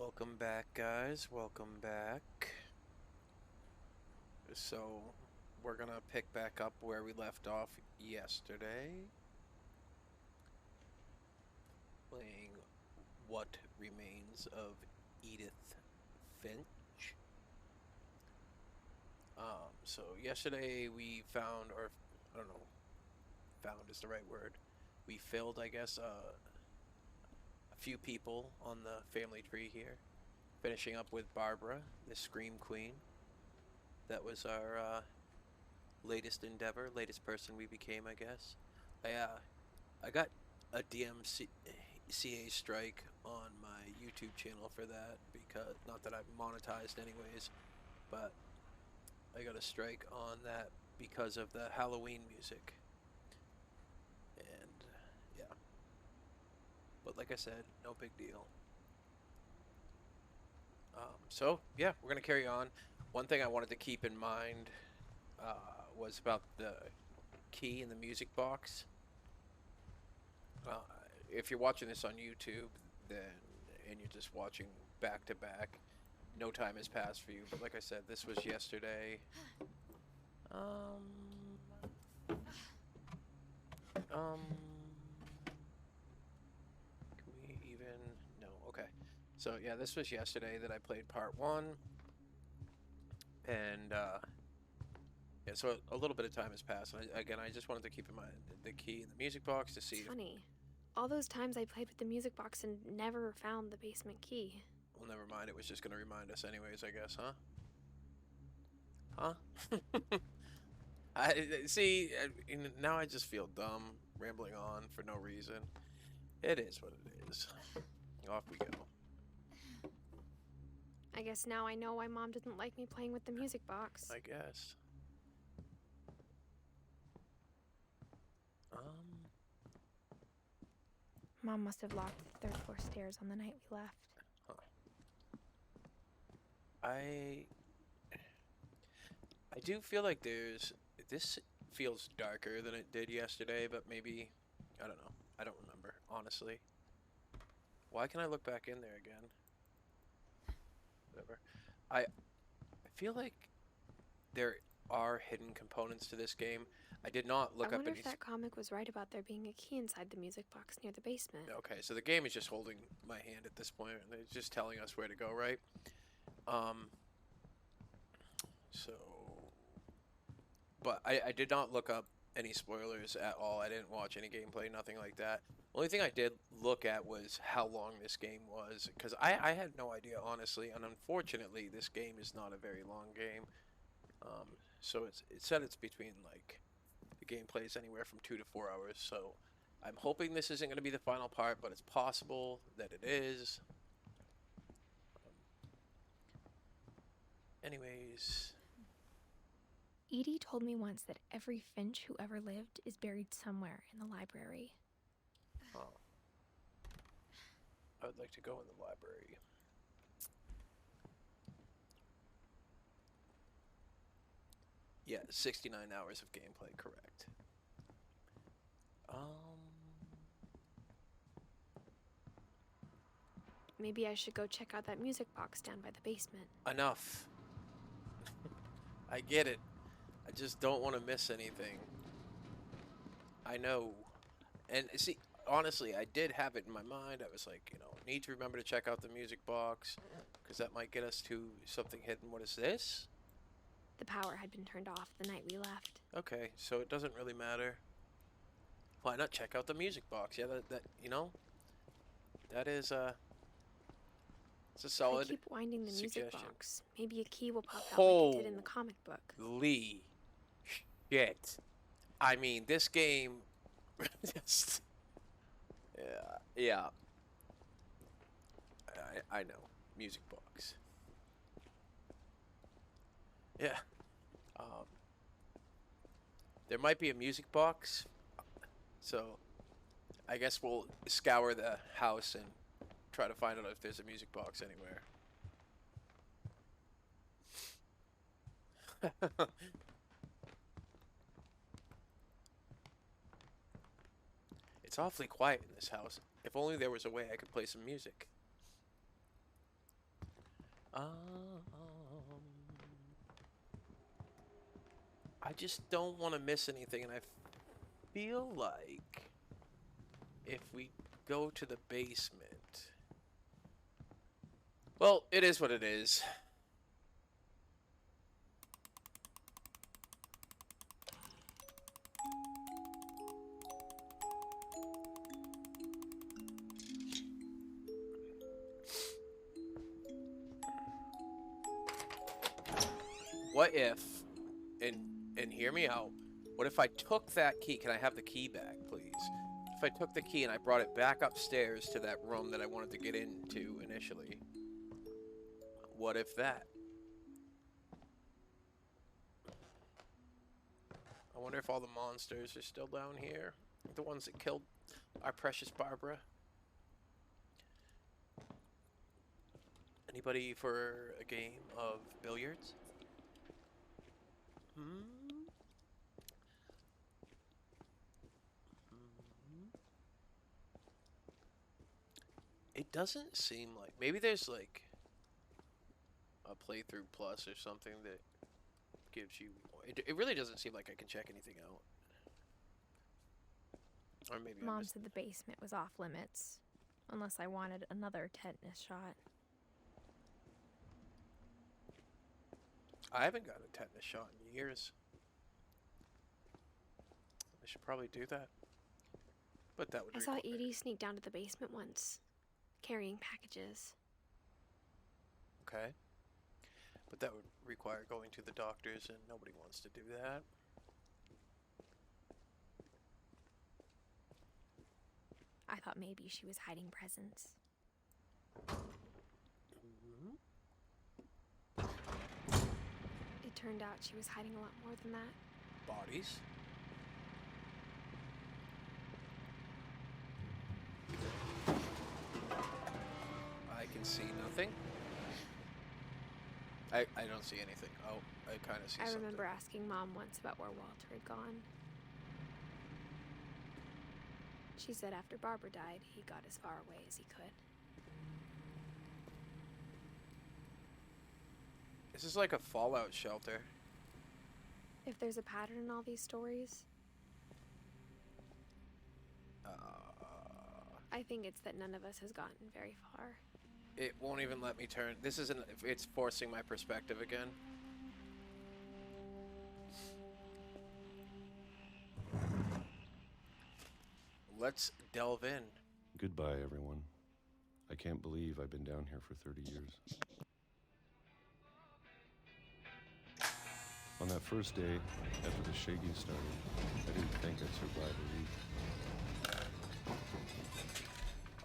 Welcome back, guys. Welcome back. So, we're gonna pick back up where we left off yesterday. Playing What Remains of Edith Finch. So yesterday we found, or I don't know, found is the right word. We filled, I guess, a few people on the family tree here. Finishing up with Barbara, the Scream Queen. That was our latest endeavor, latest person we became, I guess. I got a DMCA strike on my YouTube channel for that because, not that I've monetized anyways, but I got a strike on that because of the Halloween music. And yeah. But like I said, no big deal. So yeah, we're gonna carry on. One thing I wanted to keep in mind was about the key in the music box. Uh, if you're watching this on YouTube, then and you're just watching back to back, no time has passed for you. But like I said, this was yesterday. Can we even? No. Okay. So yeah, this was yesterday that I played part one, and yeah, so a little bit of time has passed. And again, I just wanted to keep in mind the key in the music box to see. It's funny. All those times I played with the music box and never found the basement key. Well, never mind. It was just going to remind us anyways, I guess, huh? Huh? I see. Now I just feel dumb rambling on for no reason. It is what it is. Off we go. I guess now I know why Mom didn't like me playing with the music box. I guess. Mom must have locked the third floor stairs on the night we left. Huh. I do feel like this feels darker than it did yesterday, but maybe, I don't know. I don't remember, honestly. Why can I look back in there again? Whatever. I feel like there are hidden components to this game. I did not look I up wonder any. if that comic was right about there being a key inside the music box near the basement. Okay, so the game is just holding my hand at this point, and it's just telling us where to go, right? So, but I did not look up any spoilers at all. I didn't watch any gameplay, nothing like that. Only thing I did look at was how long this game was, because I had no idea, honestly, and unfortunately, this game is not a very long game. So it said it's between, like, the gameplay is anywhere from 2 to 4 hours, so I'm hoping this isn't going to be the final part, but it's possible that it is. Anyways. Edie told me once that every Finch who ever lived is buried somewhere in the library. Oh. I would like to go in the library. Yeah, 69 hours of gameplay, correct. Maybe I should go check out that music box down by the basement. Enough. I get it. I just don't want to miss anything. I know. And see, honestly, I did have it in my mind. I was like, need to remember to check out the music box, because that might get us to something hidden. What is this? The power had been turned off the night we left. Okay, so it doesn't really matter. Why not check out the music box? Yeah, that is it's a solid I keep winding the music suggestion. box. Maybe a key will pop out like it did in the comic book. Holy shit. I mean, this game just yeah. I know. Music box. Yeah. There might be a music box, so I guess we'll scour the house and try to find out if there's a music box anywhere. It's awfully quiet in this house. If only there was a way I could play some music. I just don't want to miss anything, and I feel like if we go to the basement... Well, it is what it is. What if, and hear me out, what if I took that key? Can I have the key back, please? If I took the key and I brought it back upstairs to that room that I wanted to get into initially, what if that? I wonder if all the monsters are still down here. The ones that killed our precious Barbara. Anybody for a game of billiards? It doesn't seem like... Maybe there's like a playthrough plus or something that gives you... It really doesn't seem like I can check anything out. Or maybe Mom said the basement was off limits, unless I wanted another tetanus shot. I haven't got a tetanus shot in years. I should probably do that. But that would I saw Edie sneak down to the basement once, carrying packages. Okay. But that would require going to the doctors, and nobody wants to do that. I thought maybe she was hiding presents. It turned out she was hiding a lot more than that. Bodies? I can see nothing. I don't see anything. Oh, I kind of see something. I remember asking Mom once about where Walter had gone. She said after Barbara died, he got as far away as he could. This is like a fallout shelter. If there's a pattern in all these stories, I think it's that none of us has gotten very far. It won't even let me turn. This isn't... It's forcing my perspective again. Let's delve in. Goodbye, everyone. I can't believe I've been down here for 30 years. On that first day, after the shaking started, I didn't think I'd survive a week.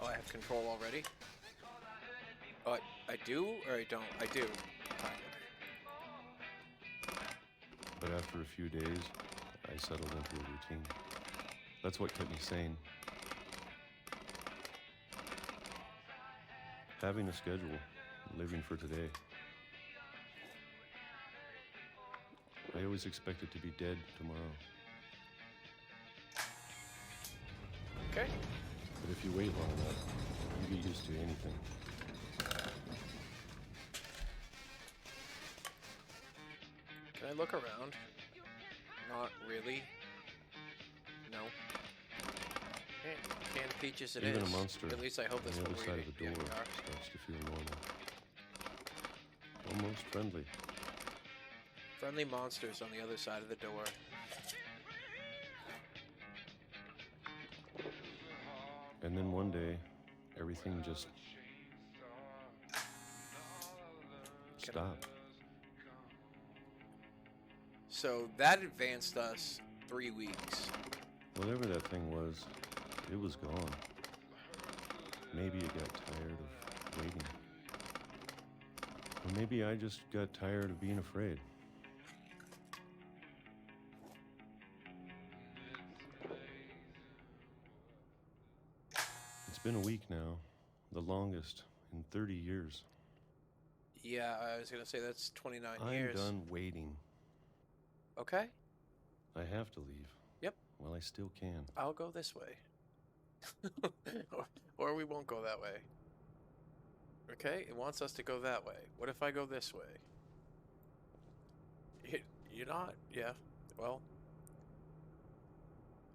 Oh, I have control already? Oh, I do or I don't? I do. But after a few days, I settled into a routine. That's what kept me sane. Having a schedule, living for today. I always expected to be dead tomorrow. Okay. But if you wait long enough, you get used to anything. Can I look around? Not really. No. Okay, canned peaches it is. Even a monster At least I hope that's on the what other we're side eating. of the door starts to feel normal. Almost friendly. Friendly monsters on the other side of the door. And then one day, everything just stopped. So that advanced us 3 weeks. Whatever that thing was, it was gone. Maybe it got tired of waiting. Or maybe I just got tired of being afraid. It's been a week now, the longest in 30 years. Yeah, I was gonna say that's 29 I'm years. done waiting. Okay. I have to leave. Yep. Well, I still can. I'll go this way. or we won't go that way. Okay, it wants us to go that way. What if I go this way? You're not? Yeah. Well.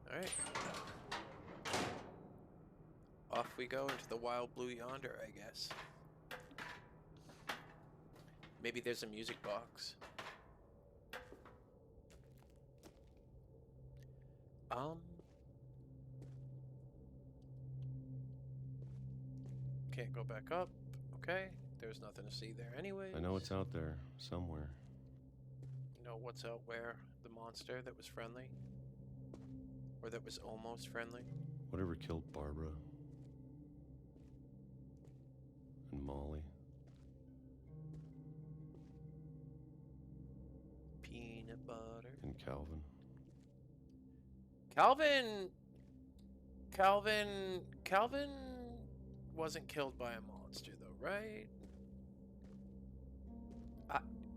Alright. Off we go into the wild blue yonder, I guess. Maybe there's a music box. Can't go back up. Okay. There's nothing to see there anyways. I know it's out there, somewhere. You know what's out where? The monster that was friendly? Or that was almost friendly? Whatever killed Barbara. And Molly. Peanut butter. And Calvin. Calvin wasn't killed by a monster though, right?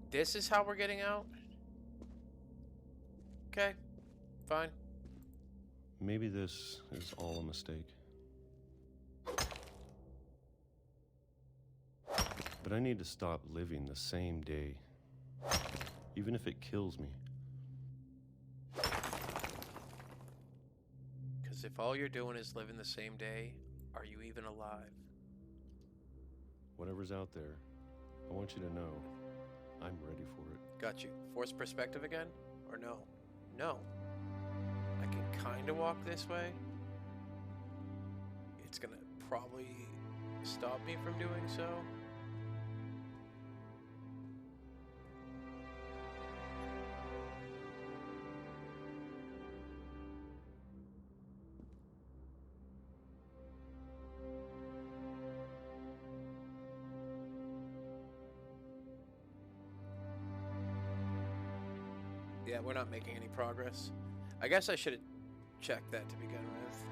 This is how we're getting out? Okay, fine. Maybe this is all a mistake. But I need to stop living the same day. Even if it kills me. Because if all you're doing is living the same day, are you even alive? Whatever's out there, I want you to know I'm ready for it. Got you. Force perspective again? Or no? No. I can kind of walk this way. It's gonna probably stop me from doing so. Yeah, we're not making any progress. I guess I should have checked that to begin with.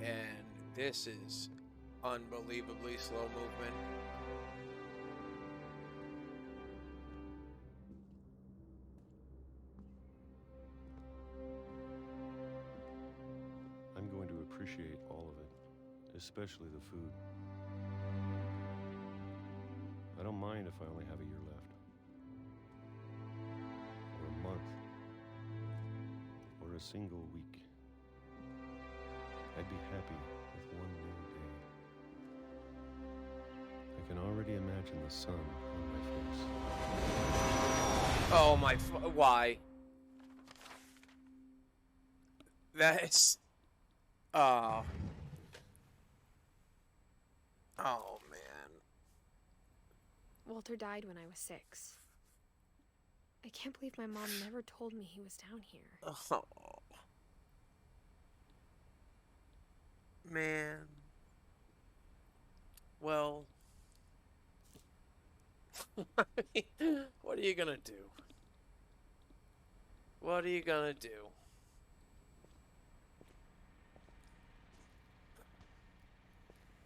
And this is unbelievably slow movement. I'm going to appreciate all of it, especially the food. I don't mind if I only have a year left. Or a month. Or a single week. I'd be happy with one new day. I can already imagine the sun on my face. Oh my, why? That's, oh man. Walter died when I was 6. I can't believe my mom never told me he was down here. Oh. Man. Well. What are you gonna do? What are you gonna do?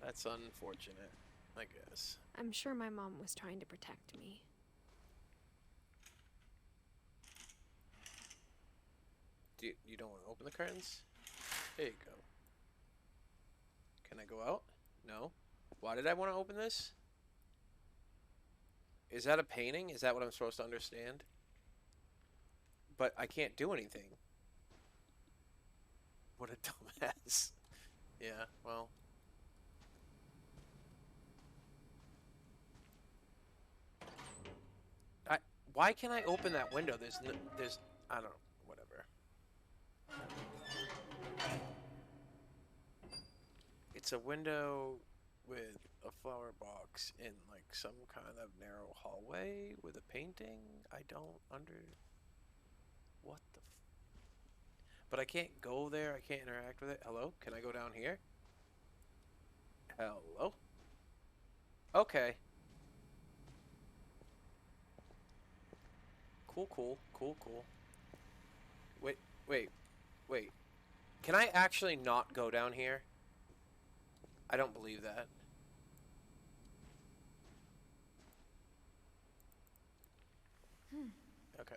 That's unfortunate, I guess. I'm sure my mom was trying to protect me. You don't want to open the curtains? There you go. Can I go out? No. Why did I want to open this? Is that a painting? Is that what I'm supposed to understand? But I can't do anything. What a dumbass. Yeah, well. Why can't I open that window? I don't know, whatever. It's a window with a flower box in like some kind of narrow hallway with a painting. I don't what the but I can't go there. I can't interact with it. Hello? Can I go down here? Hello? Okay. Cool. Wait. Can I actually not go down here? I don't believe that. Okay.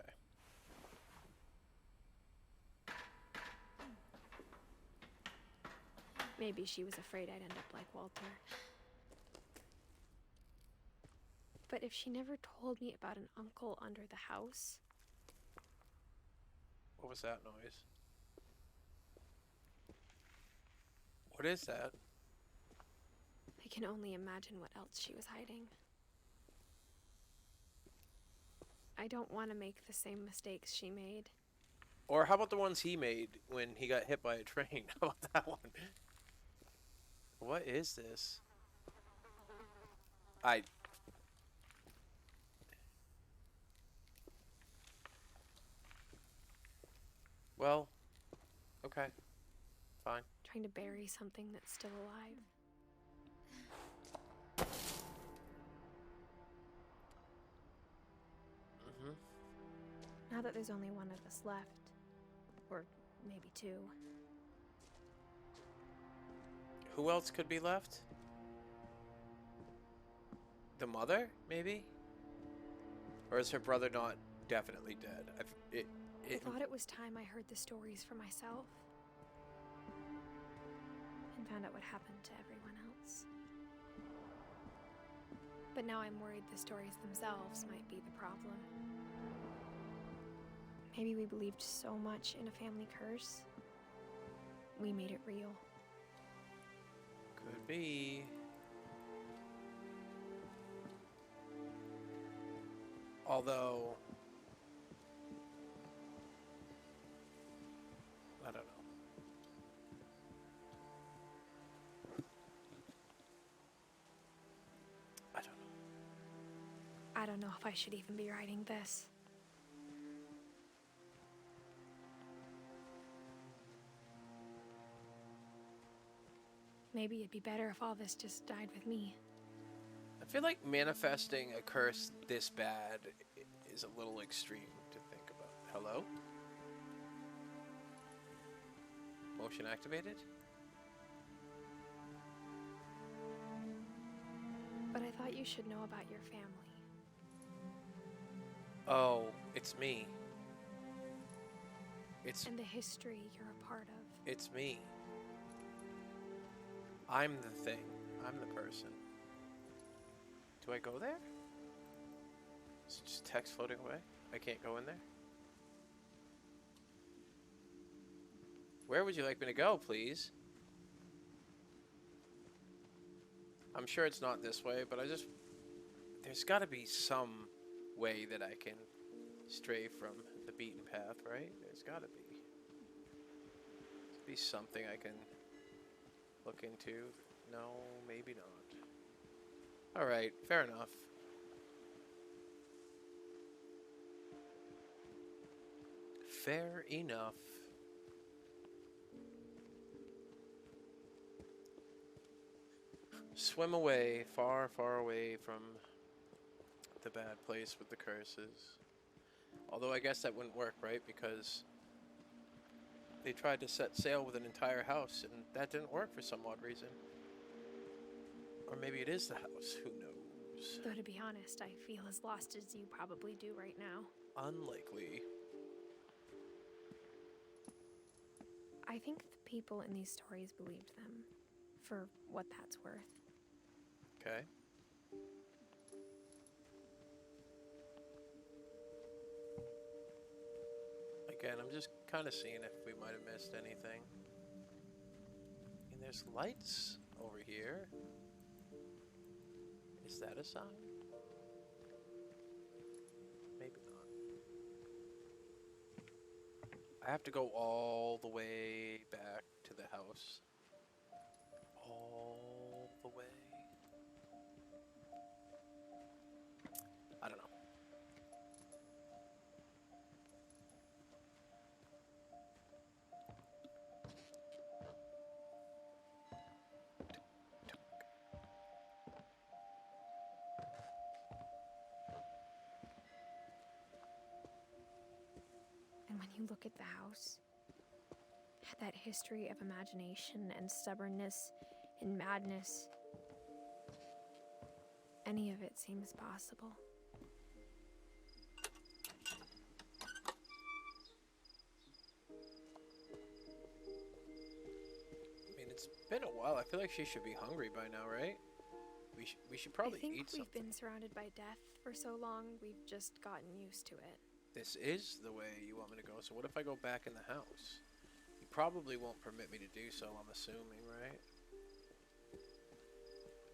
Maybe she was afraid I'd end up like Walter. But if she never told me about an uncle under the house... What was that noise? What is that? I can only imagine what else she was hiding. I don't want to make the same mistakes she made. Or how about the ones he made when he got hit by a train? How about that one? What is this? Well, okay, fine. Trying to bury something that's still alive. Now that there's only one of us left, or maybe two. Who else could be left? The mother, maybe? Or is her brother not definitely dead? I thought it was time I heard the stories for myself. And found out what happened to everyone else. But now I'm worried the stories themselves might be the problem. Maybe we believed so much in a family curse, we made it real. Could be. Although, I don't know. I don't know if I should even be writing this. Maybe it'd be better if all this just died with me. I feel like manifesting a curse this bad is a little extreme to think about. Hello? Motion activated? But I thought you should know about your family. Oh, it's me. And the history you're a part of. It's me. I'm the thing. I'm the person. Do I go there? It's just text floating away. I can't go in there. Where would you like me to go, please? I'm sure it's not this way, but there's got to be some way that I can stray from the beaten path, right? There's got to be. Be something I can look into. No, maybe not. Alright, fair enough. Fair enough. Swim away, far, far away from the bad place with the curses. Although I guess that wouldn't work, right? Because they tried to set sail with an entire house, and that didn't work for some odd reason. Or maybe it is the house, who knows? Though to be honest, I feel as lost as you probably do right now. Unlikely. I think the people in these stories believed them, for what that's worth. Okay. Again, I'm just kind of seeing if we might have missed anything. And there's lights over here. Is that a sign? Maybe not. I have to go all the way back to the house. All the way. I don't know. And when you look at the house, that history of imagination and stubbornness and madness, any of it seems possible. I mean, it's been a while. I feel like she should be hungry by now, right? We should I probably think eat we've something. been surrounded by death for so long, we've just gotten used to it. This is the way you want me to go. So what if I go back in the house? You probably won't permit me to do so, I'm assuming, right?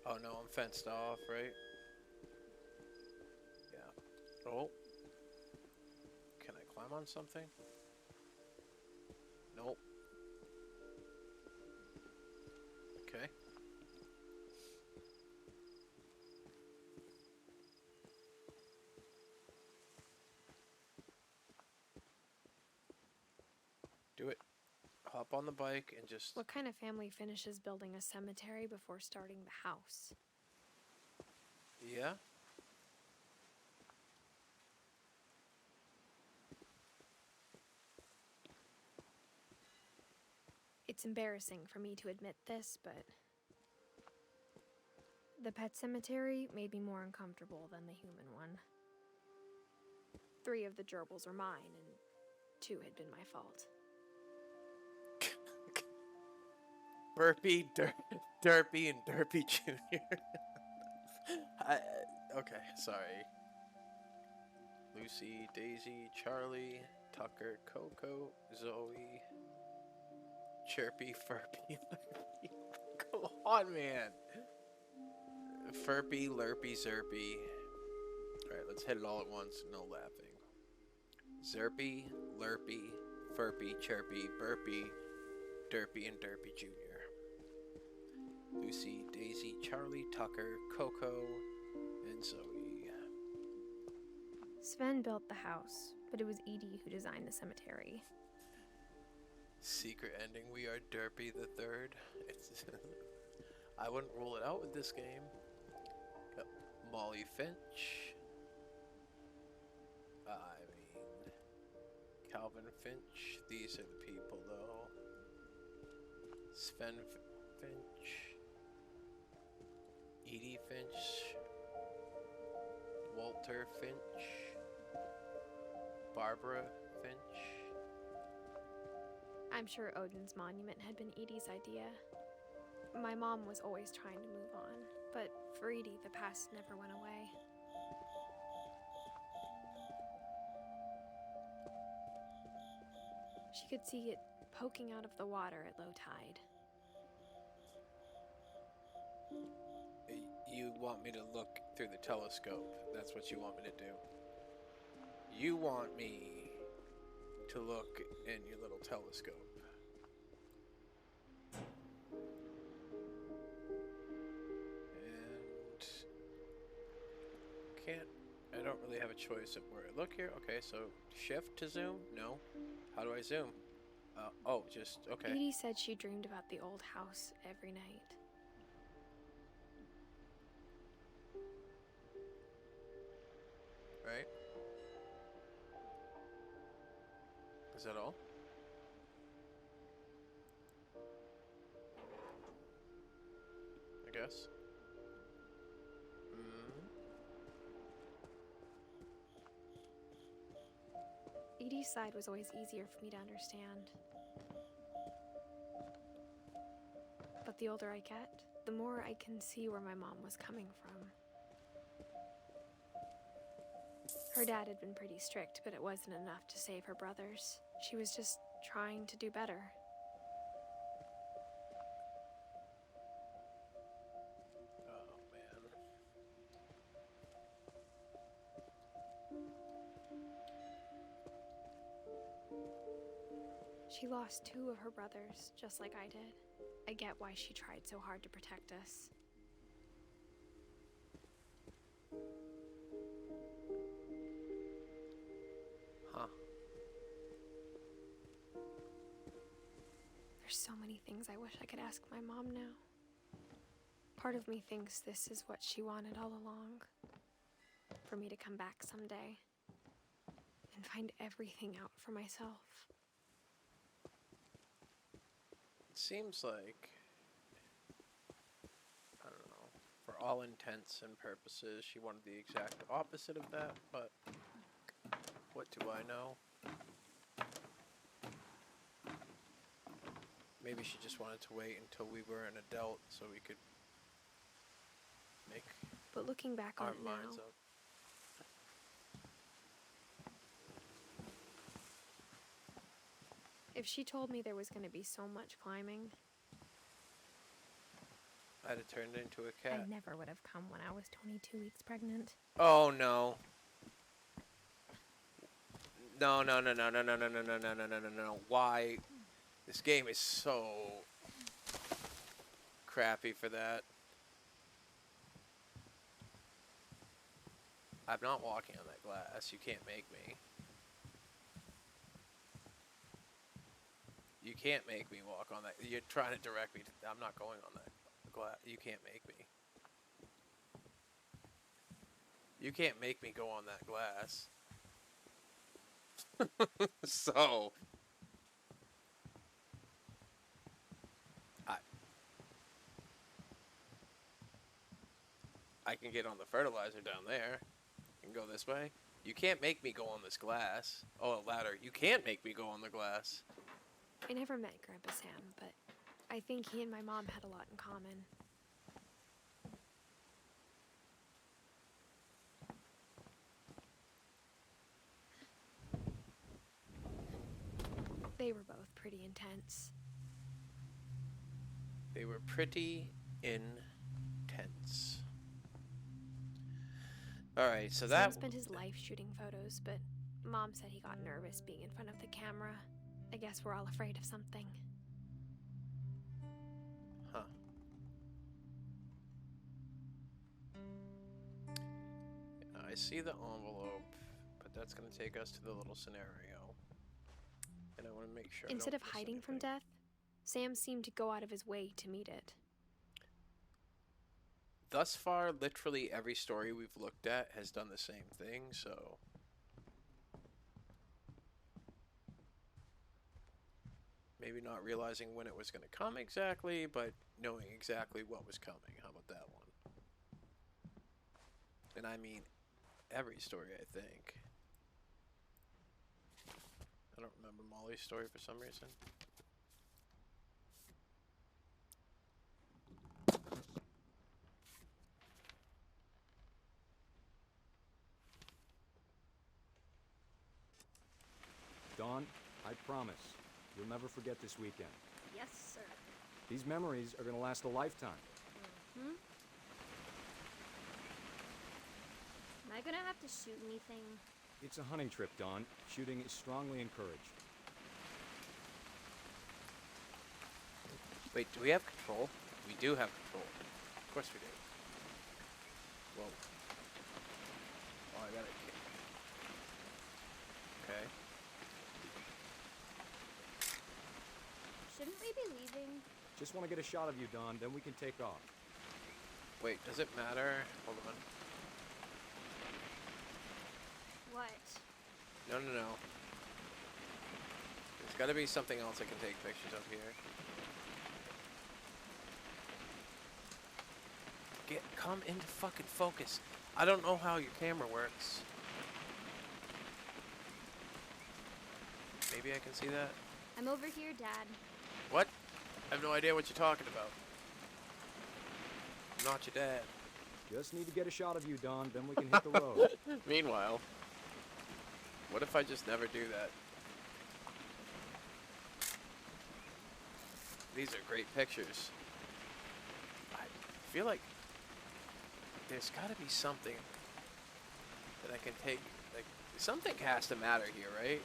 Oh no, I'm fenced off, right? Yeah. Oh. Can I climb on something? Nope. Okay. Do it. Hop on the bike and just... What kind of family finishes building a cemetery before starting the house? Yeah? It's embarrassing for me to admit this, but the pet cemetery made me more uncomfortable than the human one. 3 of the gerbils are mine, and 2 had been my fault. Burpee, Derpy, and Derpy Jr. Okay, sorry. Lucy, Daisy, Charlie, Tucker, Coco, Zoe, Chirpy, Furpy, Lurpy. Go on, man. Furpy, Lurpy, Zerpy. Alright, let's hit it all at once. No laughing. Zerpy, Lurpy, Furpy, Chirpy, Burpy, Derpy, and Derpy Jr. Lucy, Daisy, Charlie, Tucker, Coco, and Zoe. Sven built the house, but it was Edie who designed the cemetery. Secret ending, we are Derpy the Third. It's I wouldn't rule it out with this game. Got Molly Finch. I mean, Calvin Finch. These are the people, though. Sven Finch. Edie Finch. Walter Finch. Barbara Finch. I'm sure Odin's monument had been Edie's idea. My mom was always trying to move on, but for Edie, the past never went away. She could see it poking out of the water at low tide. You want me to look through the telescope. That's what you want me to do. You want me to look in your little telescope. And I don't really have a choice of where I look here. Okay, so shift to zoom? No. How do I zoom? Oh, just, okay. Edie said she dreamed about the old house every night. Right? Is that all? I guess. Edie's side was always easier for me to understand. But the older I get, the more I can see where my mom was coming from. Her dad had been pretty strict, but it wasn't enough to save her brothers. She was just trying to do better. Oh, man. She lost 2 of her brothers, just like I did. I get why she tried so hard to protect us. Huh. There's so many things I wish I could ask my mom now. Part of me thinks this is what she wanted all along. For me to come back someday and find everything out for myself. It seems like, I don't know, for all intents and purposes, she wanted the exact opposite of that, but what do I know? Maybe she just wanted to wait until we were an adult so we could make but looking back on our it now, minds up. if she told me there was going to be so much climbing, I'd have turned into a I cat. never would have come when I was 22 weeks pregnant. Oh no. No, no, no, no, no, no, no, no, no, no, no, no, no, no. Why? This game is so crappy for that. I'm not walking on that glass. You can't make me. You can't make me walk on that. You're trying to direct me to... I'm not going on that glass. You can't make me. You can't make me go on that glass. So... I can get on the fertilizer down there. I can go this way. You can't make me go on this glass. Oh, a ladder. You can't make me go on the glass. I never met Grandpa Sam, but I think he and my mom had a lot in common. They were both pretty intense. They were pretty intense. Alright, so Sam that... spent his life shooting photos, but Mom said he got nervous being in front of the camera. I guess we're all afraid of something. Huh. I see the envelope, but that's going to take us to the little scenario. And I want to make sure Instead I of don't miss hiding from anything. death, Sam seemed to go out of his way to meet it. Thus far, literally every story we've looked at has done the same thing, so... Maybe not realizing when it was going to come exactly, but knowing exactly what was coming. How about that one? And I mean every story, I think. I don't remember Molly's story for some reason. Dawn, I promise, you'll never forget this weekend. Yes, sir. These memories are gonna last a lifetime. Hmm? Am I gonna have to shoot anything? It's a hunting trip, Dawn. Shooting is strongly encouraged. Wait, do we have control? We do have control. Of course we do. Whoa. Oh, I got it. Okay. Shouldn't we be leaving? Just want to get a shot of you, Dawn, then we can take off. Wait, does it matter? Hold on. What? No, no, no. There's got to be something else I can take pictures of here. Come into fucking focus. I don't know how your camera works. Maybe I can see that? I'm over here, Dad. What? I have no idea what you're talking about. I'm not your dad. Just need to get a shot of you, Dawn, then we can hit the road. Meanwhile, what if I just never do that? These are great pictures. I feel like there's got to be something that I can take. Like, something has to matter here, right?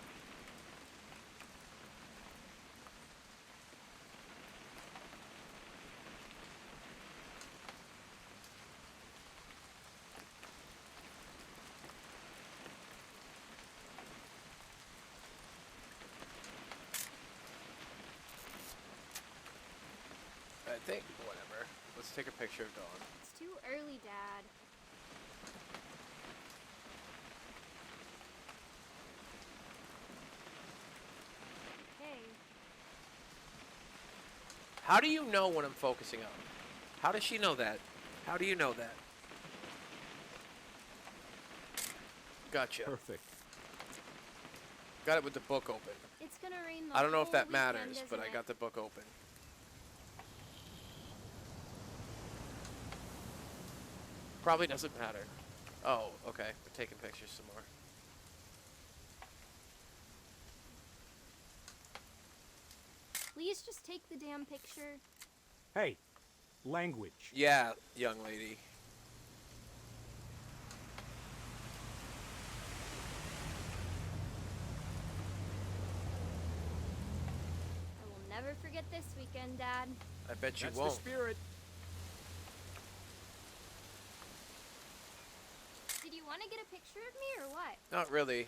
I think, whatever. Let's take a picture of Dawn. It's too early, Dad. Hey, How do you know when I'm focusing on? How does she know that? How do you know that? Gotcha. Perfect. Got it with the book open. it's gonna rain the I don't know if whole that weekend, matters, but I isn't got it? the book open. Probably doesn't matter. Oh, okay. We're taking pictures some more. Please just take the damn picture. Hey, language. Yeah, young lady. I will never forget this weekend, Dad. I bet you That's won't. the spirit. Did you want to get a picture of me or what? Not really.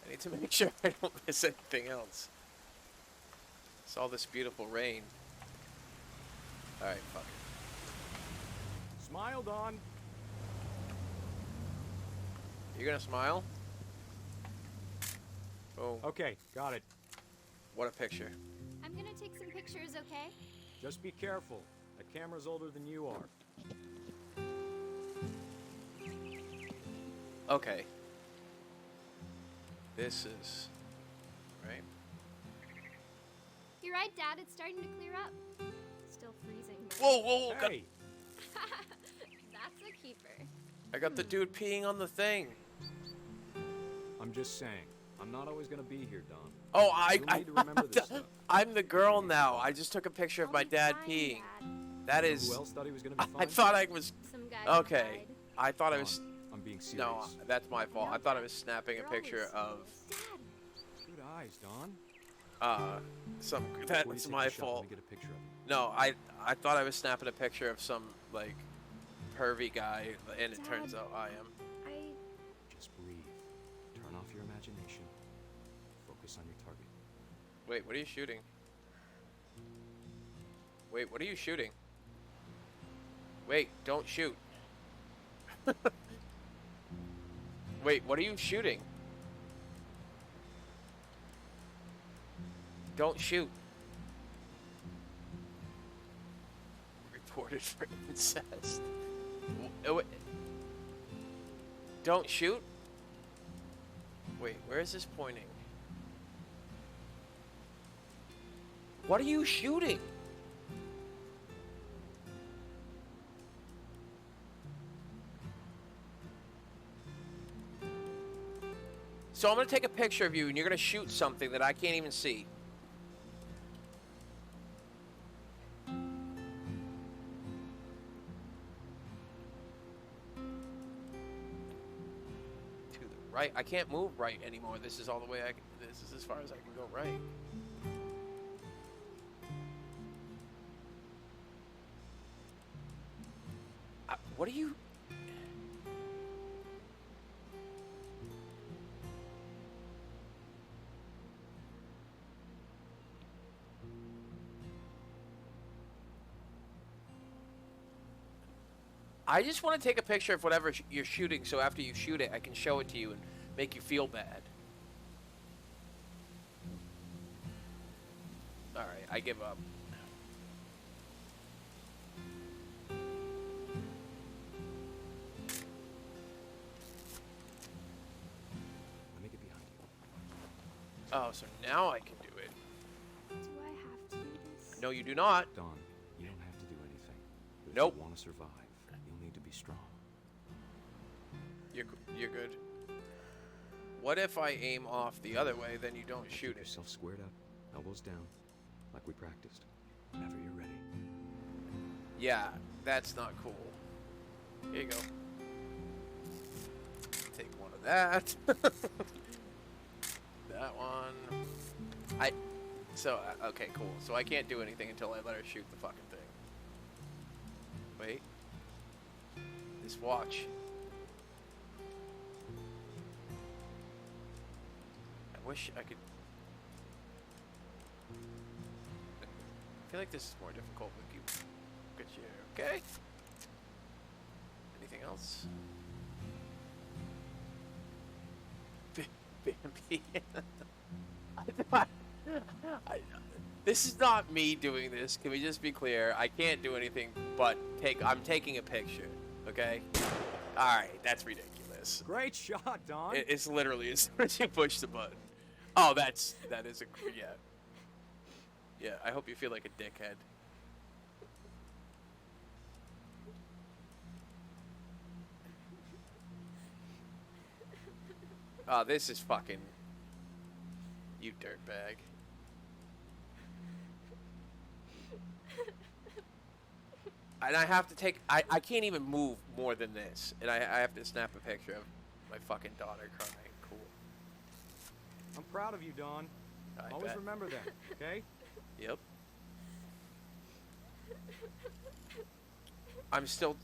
I need to make sure I don't miss anything else. Saw this beautiful rain. Alright, fuck it. Smile, Don. You gonna smile? Boom. Okay, got it. What a picture. I'm gonna take some pictures, okay? Just be careful. That camera's older than you are. Okay. This is... right? You're right, Dad. It's starting to clear up. Still freezing. But... Whoa, whoa, whoa! Hey, That's a keeper. I got the dude peeing on the thing. I'm just saying. I'm not always gonna be here, Don. Oh, You'll need to remember this stuff. I'm the girl now. I just took a picture of I'll my be dad fine, peeing. Dad. That Who is... else thought he was gonna be fine? I thought I was... Some guy Okay. died. I thought I Don, was... I'm being serious. No, that's my fault. No, I thought I Dad. was snapping a You're picture always of... serious. Dad. Good eyes, Don. some... Before you That's take my the shot, fault. Let me get a picture of it. No, I thought I was snapping a picture of some, like, pervy guy, and it turns Dad. out I am. Just breathe. Turn off your imagination. Focus on your target. Wait, what are you shooting? Wait, what are you shooting? Wait, don't shoot. Wait, what are you shooting? Don't shoot. Reported for incest. Don't shoot? Wait, where is this pointing? What are you shooting? So I'm gonna take a picture of you and you're gonna shoot something that I can't even see. To the right. I can't move right anymore. This is all the way I can, this is as far as I can go right. What are you... I just want to take a picture of whatever you're shooting, so after you shoot it, I can show it to you and make you feel bad. Alright, I give up. Let me get behind you. Oh, so now I can do it. Do I have to do this? No, you do not. Don, you don't have to do anything. But Nope. if you want to survive, you'll need to be strong. You're good. What if I aim off the other way, then you don't shoot Keep it? yourself squared up, elbows down, like we practiced. Whenever you're ready. Yeah, that's not cool. Here you go. Take one of that. That one. Okay, cool. So I can't do anything until I let her shoot the fucking thing. Wait. This watch. I wish I could... I feel like this is more difficult with you. Look at you. Okay. Anything else? Bambi. This is not me doing this. Can we just be clear? I can't do anything but I'm taking a picture. Okay? Alright, that's ridiculous. Great shot, Don. It's literally as soon as you push the button. Oh, that is a... yeah. Yeah, I hope you feel like a dickhead. Oh, this is fucking... You dirtbag. And I have to take... I can't even move more than this. And I have to snap a picture of my fucking daughter crying. Cool. I'm proud of you, Dawn. I Always bet. remember that, okay? Yep. I'm still...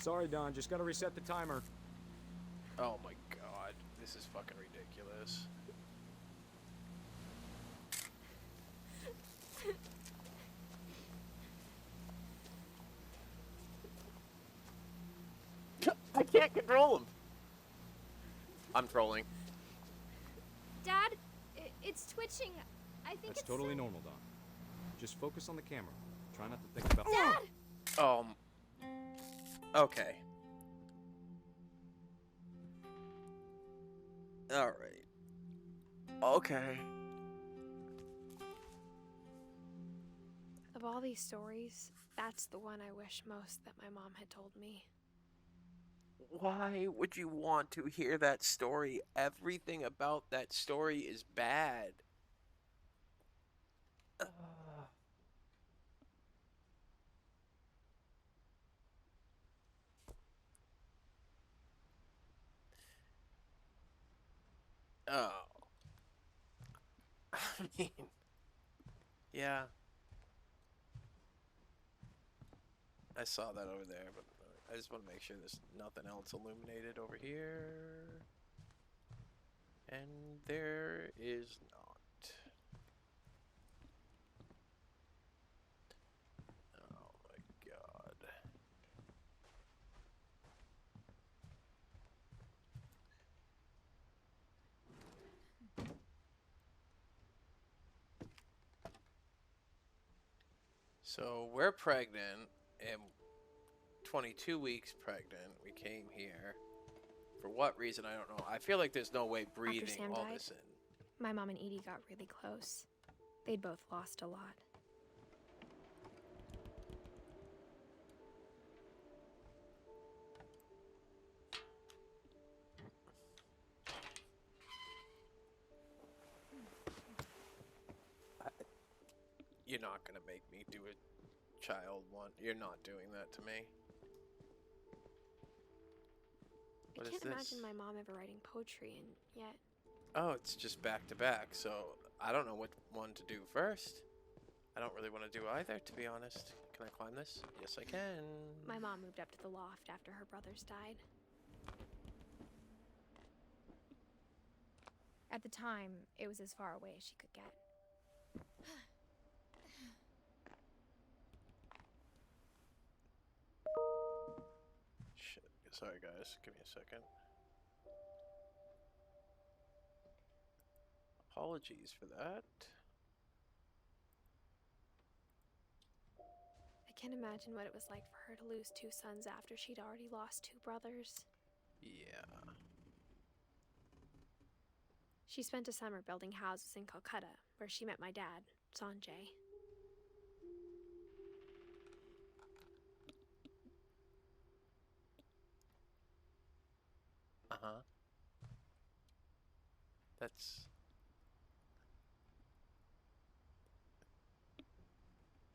Sorry, Dawn. Just gotta reset the timer. Oh my god. This is fucking ridiculous. I can't control him. I'm trolling. Dad, it's twitching. I think That's it's totally normal, Dawn. Just focus on the camera. Try not to think about... Dad! Okay. Alright. Okay. Of all these stories, that's the one I wish most that my mom had told me. Why would you want to hear that story? Everything about that story is bad. Ugh. Oh. I mean, yeah. I saw that over there, but I just want to make sure there's nothing else illuminated over here. And there is not. Oh my god. So we're pregnant and 22 weeks pregnant. We came here. For what reason, I don't know. I feel like there's no way breathing Sam all died, this in. My mom and Edie got really close. They'd both lost a lot. You're not gonna make me do a child one. You're not doing that to me. What I is can't this? imagine my mom ever writing poetry, and yet Oh, it's just back to back. So I don't know what one to do first. I don't really want to do either, to be honest. Can I climb this? Yes, I can. my mom moved up to the loft after her brothers died. At the time, it was as far away as she could get. Shit. Sorry, guys. Give me a second. Apologies for that. I can't imagine what it was like for her to lose 2 sons after she'd already lost 2 brothers. Yeah. She spent a summer building houses in Calcutta, where she met my dad, Sanjay. Uh-huh. That's...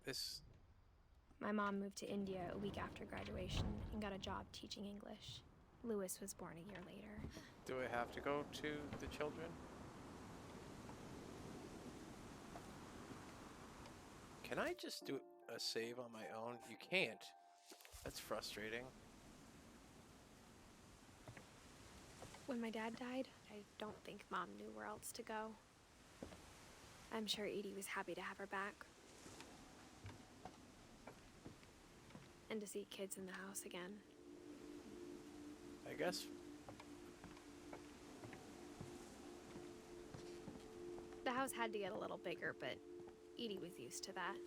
This... My mom moved to India a week after graduation and got a job teaching English. Lewis was born a year later. Do I have to go to the children? Can I just do a save on my own? You can't. That's frustrating. When my dad died, I don't think Mom knew where else to go. I'm sure Edie was happy to have her back. And to see kids in the house again. I guess. The house had to get a little bigger, but Edie was used to that.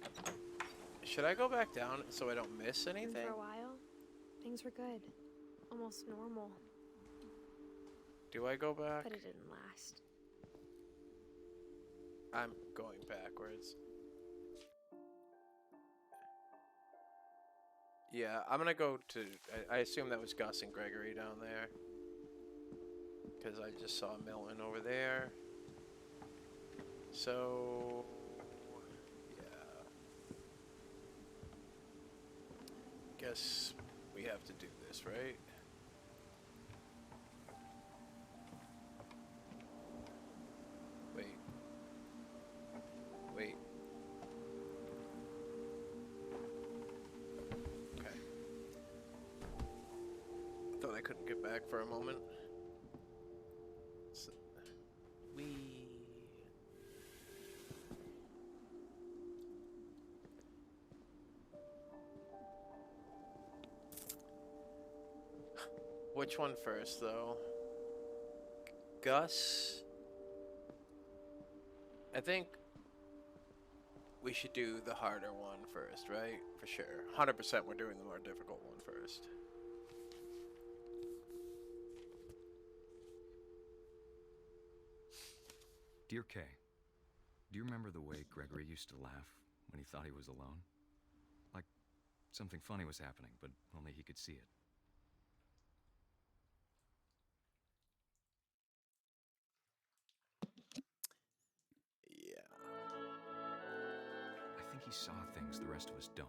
Should I go back down so I don't miss And anything? for a while, things were good. Almost normal. Do I go back? But it didn't last. I'm going backwards. Yeah, I'm gonna go to. I assume that was Gus and Gregory down there. Because I just saw Milton over there. So. Yeah. Guess we have to do this, right? Wait. Wait. Okay. Thought I couldn't get back for a moment. So, Which one first, though? Gus? I think we should do the harder one first, right? For sure. 100% we're doing the more difficult one first. Dear Kay, do you remember the way Gregory used to laugh when he thought he was alone? Like something funny was happening, but only he could see it. Yeah. I think he saw things the rest of us don't.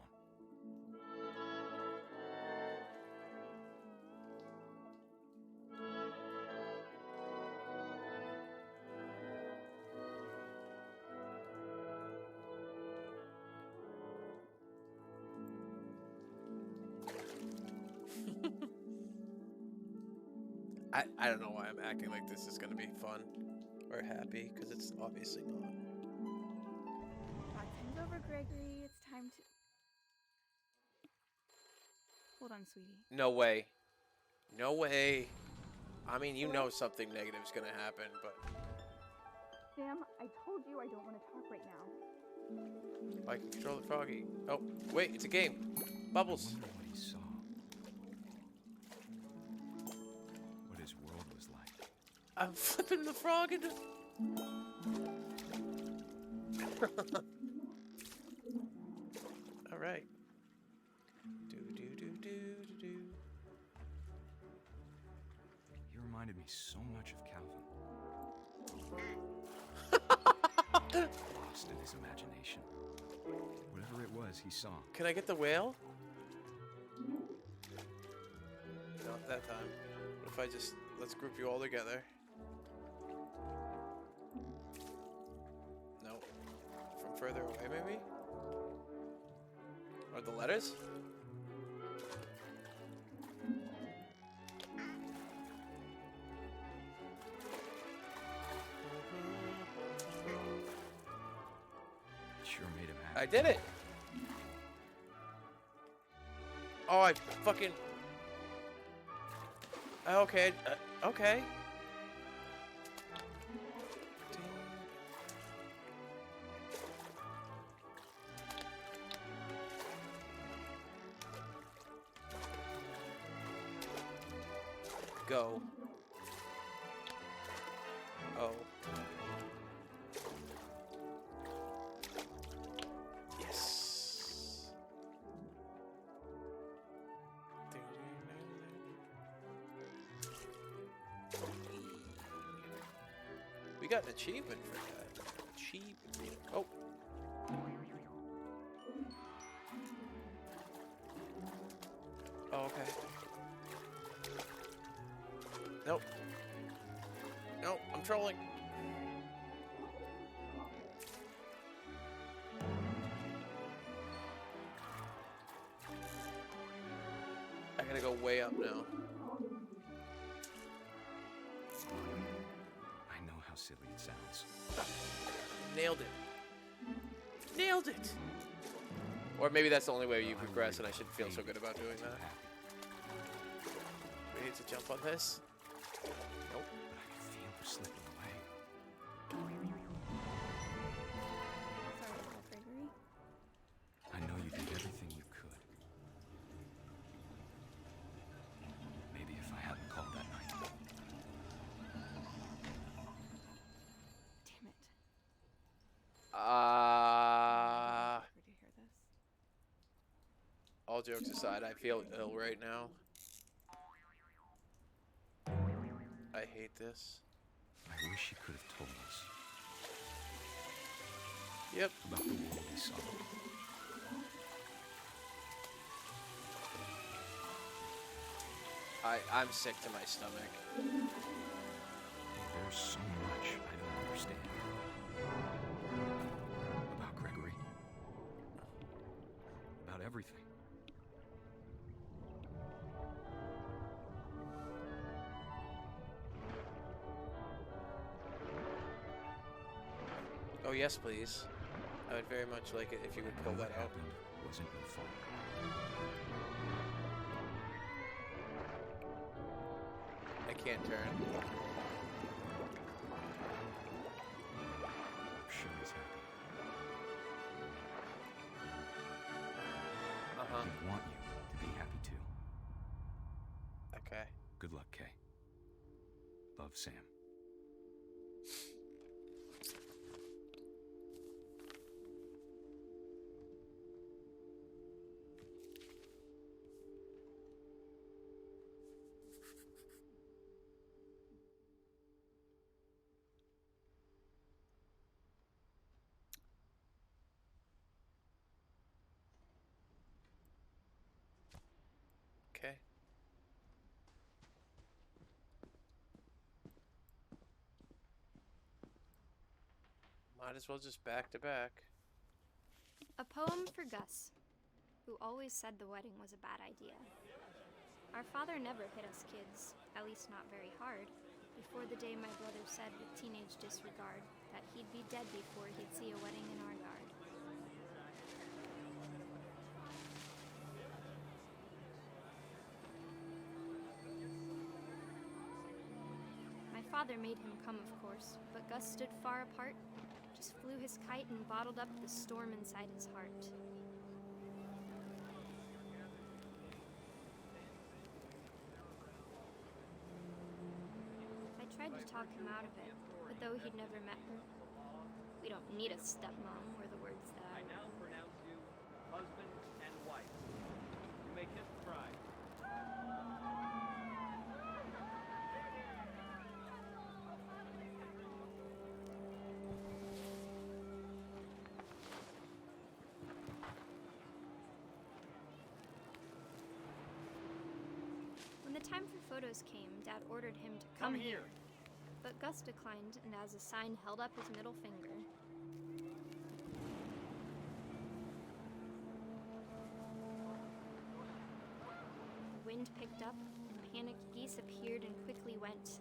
I don't know why I'm acting like this is gonna be fun or happy, because it's obviously not. Time's over, Gregory. It's time to... Hold on, sweetie. No way. No way. I mean, you know something negative is gonna happen, but... Sam, I told you I don't want to talk right now. I can control the froggy. Oh, wait, it's a game. Bubbles. I wonder what he saw. What his world was like. I'm flipping the frog into... Alright. Do. He reminded me so much of Calvin. Lost in his imagination. Whatever it was he saw. Can I get the whale? Not that time. What if I just... Let's group you all together. No. From further away, maybe? Or the letters? Sure made him happy. I did it! Oh, I fucking... Okay, okay. Go. Oh. Yes. We got an achievement for that. Achievement. Oh. Oh, okay. Nope. Nope, I'm trolling. I gotta go way up now. I know how silly it sounds. Nailed it. Nailed it! Or maybe that's the only way you progress and I should feel so good about doing that. We need to jump on this. Nope. But I can feel her slipping away. Sorry about that, Gregory. I know you did everything you could. Maybe if I hadn't called that night. Damn it. I'll all jokes aside, I feel ill right now. I hate this. I wish he could have told us Yep. about the world he saw. I'm sick to my stomach. There's so much I don't understand about Gregory. About everything. Oh yes, please. I would very much like it if you would pull What that out. happened wasn't your fault. I can't turn. I'm sure he's happy. Uh-huh. I want you to be happy too. Okay. Good luck, Kay. Love, Sam. Okay. Might as well just back to back. A poem for Gus, who always said the wedding was a bad idea. Our father never hit us kids, at least not very hard, before the day my brother said with teenage disregard that he'd be dead before he'd see a wedding in our yard. My father made him come, of course, but Gus stood far apart, just flew his kite and bottled up the storm inside his heart. I tried to talk him out of it, but though he'd never met her, we don't need a stepmom were the words that I now pronounce you husband and wife. You may kiss the bride. When the time for photos came, Dad ordered him to come here. But Gus declined, and as a sign held up his middle finger. The wind picked up, and panicked geese appeared and quickly went.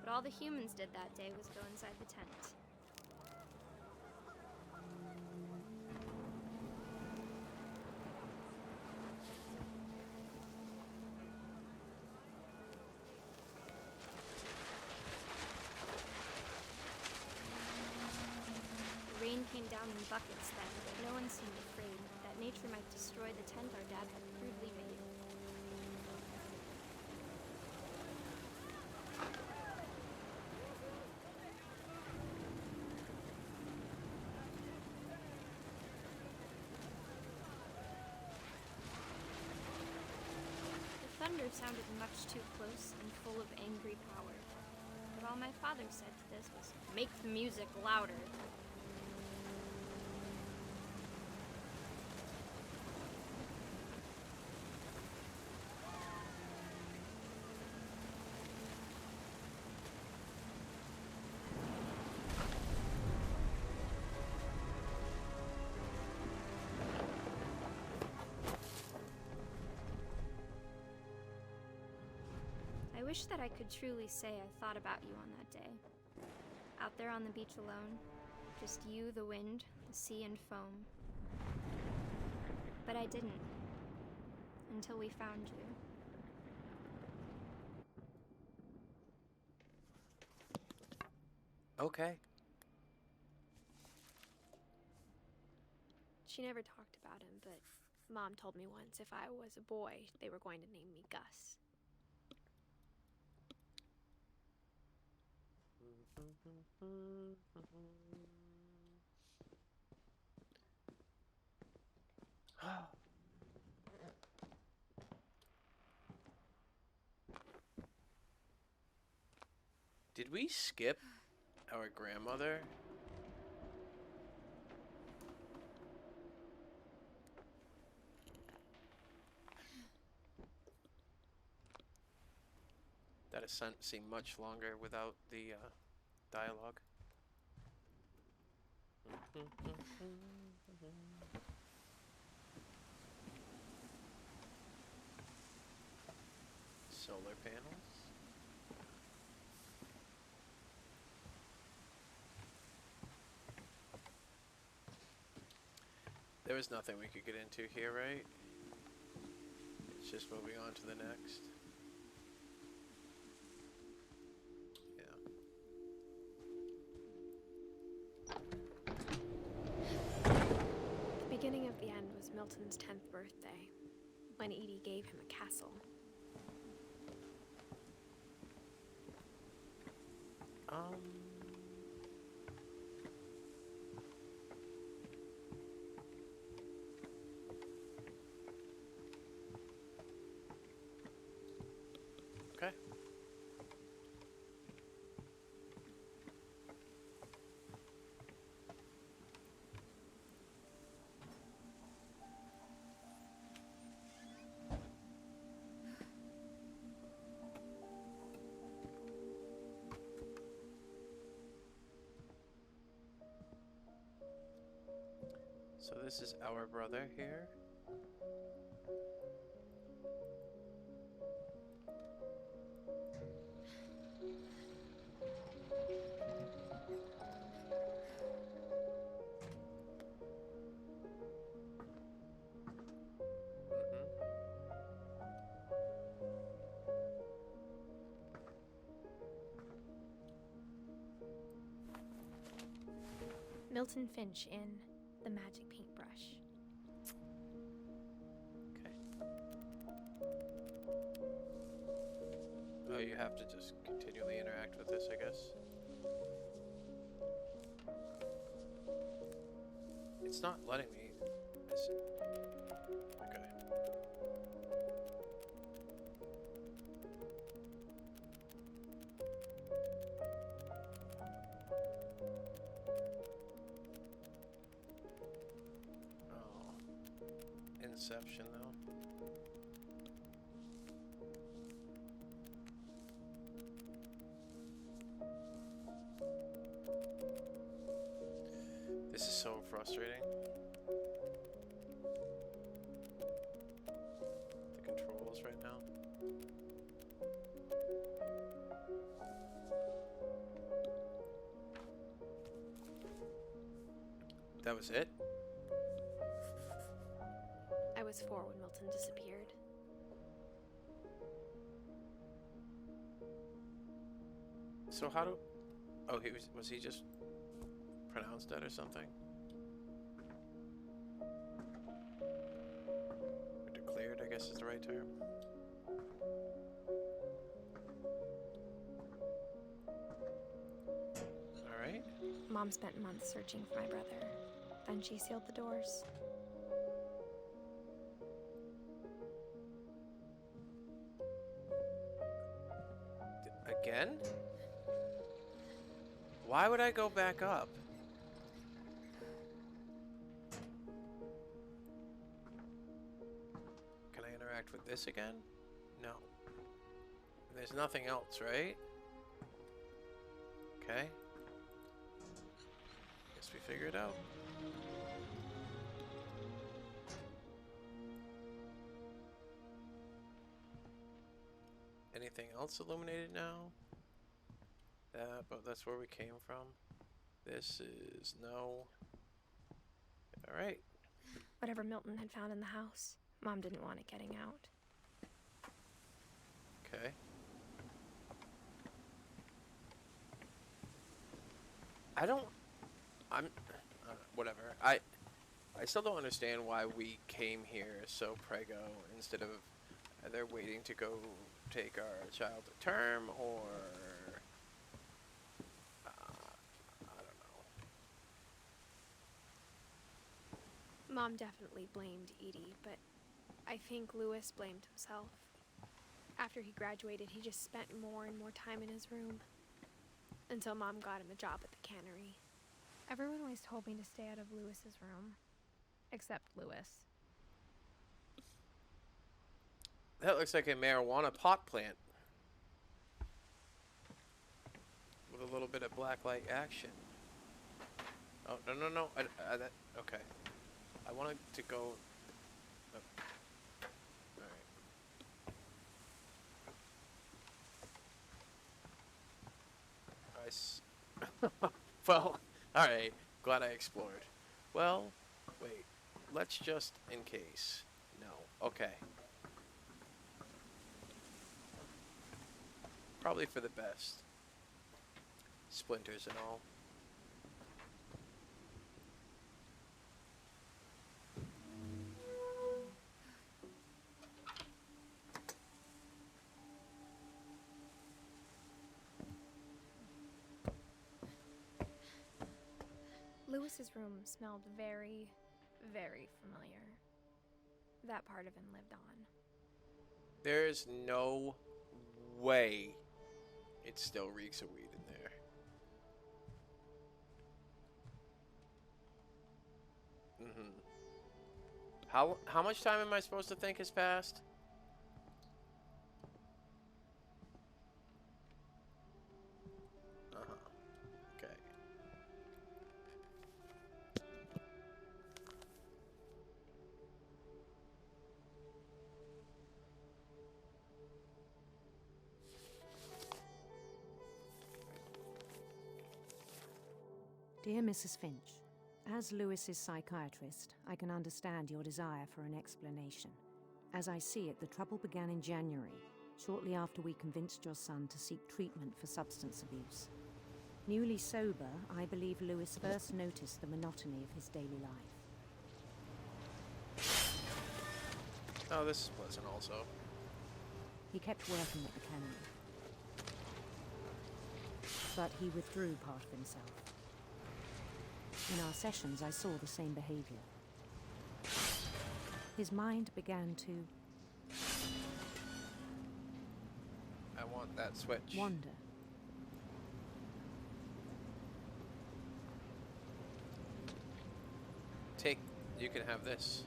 But all the humans did that day was go inside the tent. The rain came down in buckets then, but no one seemed afraid that nature might destroy the tent our dad had crudely made. The thunder sounded much too close and full of angry power. But all my father said to this was, "Make the music louder." I wish that I could truly say I thought about you on that day. Out there on the beach alone, just you, the wind, the sea, and foam. But I didn't. Until we found you. Okay. She never talked about him, but Mom told me once if I was a boy, they were going to name me Gus. Did we skip our grandmother? That ascent seemed much longer without the dialogue. Solar panels. There was nothing we could get into here, right? It's just moving on to the next. The beginning of the end was Milton's 10th birthday, when Edie gave him a castle. Okay. So this is our brother here. Milton Finch in The Magic Paintbrush. Okay. Oh, you have to just continually interact with this, I guess. It's not letting me. Okay. Inception, though. This is so frustrating. The controls right now. That was it? I was 4 when Milton disappeared. So how do... Oh, was he just pronounced dead or something? Or declared, I guess is the right term. Alright. Mom spent months searching for my brother. Then she sealed the doors. Again? Why would I go back up? Can I interact with this again? No. There's nothing else, right? Okay. Guess we figure it out. Anything else illuminated now? But that's where we came from. This is no. Alright. Whatever Milton had found in the house, Mom didn't want it getting out. Okay. Whatever. I still don't understand why we came here so prego instead of either waiting to go take our child to term or I don't know. Mom definitely blamed Edie, but I think Lewis blamed himself. After he graduated, he just spent more and more time in his room. Until Mom got him a job at the cannery. Everyone always told me to stay out of Lewis's room. Except Lewis. That looks like a marijuana pot plant. With a little bit of blacklight action. Oh, no, no, no. Okay. I wanted to go... Oh. Alright. Well, alright. Glad I explored. Well, wait. Let's just in case. No. Okay. Probably for the best. Splinters and all. Lewis's room smelled very, very familiar. That part of him lived on. There's no way it still reeks of weed in there. How much time am I supposed to think has passed? Okay. Dear Mrs. Finch, as Lewis's psychiatrist, I can understand your desire for an explanation. As I see it, the trouble began in January, shortly after we convinced your son to seek treatment for substance abuse. Newly sober, I believe Lewis first noticed the monotony of his daily life. Oh, this is pleasant also. He kept working at the cannery, but he withdrew part of himself. In our sessions, I saw the same behavior. His mind began to I want that switch. wander. You can have this.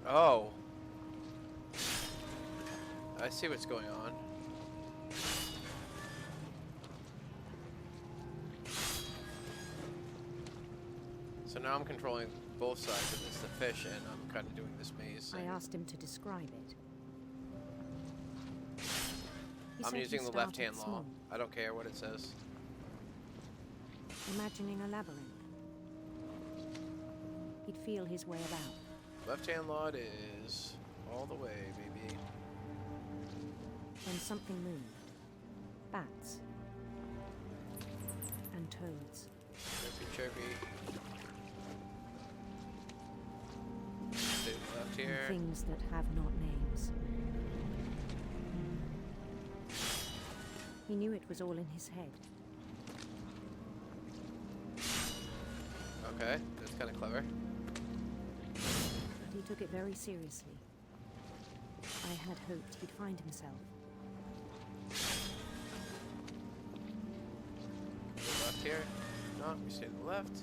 Oh. I see what's going on. So now I'm controlling both sides of this, the fish, and I'm kind of doing this maze I thing. asked him to describe it. He I'm said he using the started left-hand law. small, I don't care what it says. imagining a labyrinth. He'd feel his way about. Left-hand law it is. All the way, baby. Then something moved. Bats. And toads. Chirpy, chirpy. To the left here. And things that have not names. He knew it was all in his head. Okay, that's kind of clever. But he took it very seriously. I had hoped he'd find himself. To the left here. No, we stay to the left.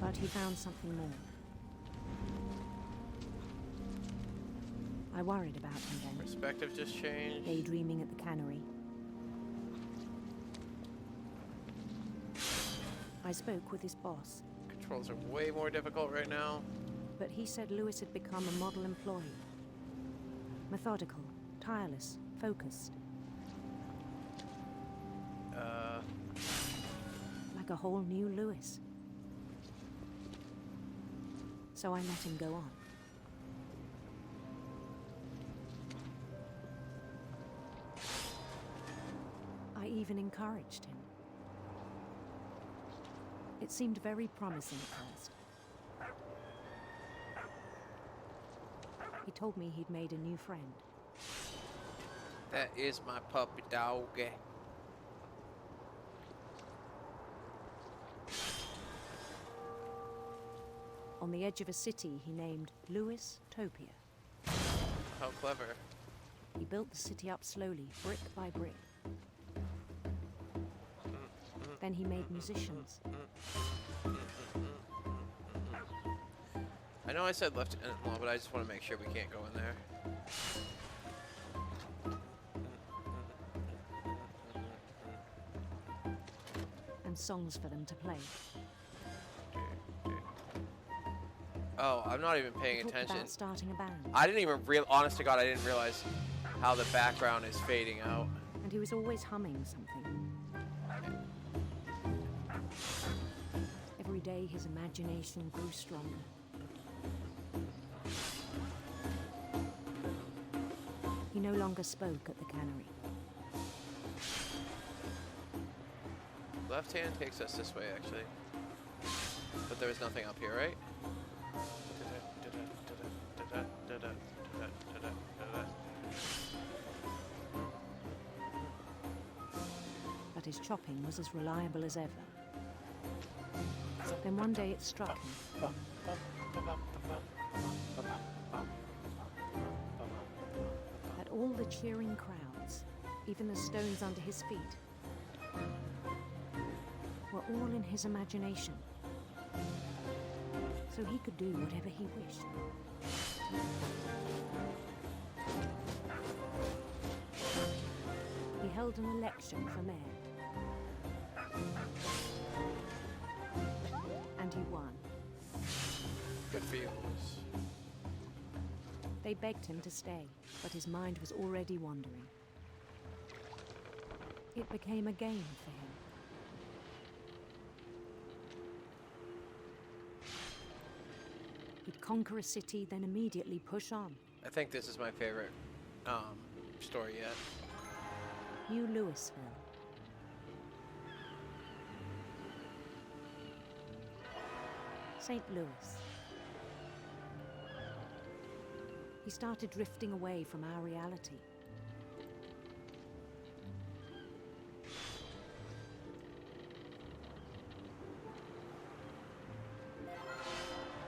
But he found something more. I worried about him then, Perspective just changed. daydreaming at the cannery. I spoke with his boss, Controls are way more difficult right now. but he said Lewis had become a model employee. Methodical, tireless, focused, like a whole new Lewis. So I let him go on. even encouraged him. It seemed very promising at first. He told me he'd made a new friend. That is my puppy dog. On the edge of a city he named Louis Topia. How clever. He built the city up slowly, brick by brick. Then he made musicians. I know I said Lieutenant Law, but I just want to make sure we can't go in there. And songs for them to play. Oh, I'm not even paying He talked attention. about starting a band. I didn't even honest to God, I didn't realize how the background is fading out. And he was always humming something. Every day his imagination grew stronger. He no longer spoke at the cannery. Left hand takes us this way, actually. But there was nothing up here, right? But his chopping was as reliable as ever. Then one day it struck him. That all the cheering crowds, even the stones under his feet, were all in his imagination. So he could do whatever he wished. He held an election for mayor. And he won. Good for you. They begged him to stay, but his mind was already wandering. It became a game for him. He'd conquer a city, then immediately push on. I think this is my favorite story yet. New Louisville. St. Louis. He started drifting away from our reality.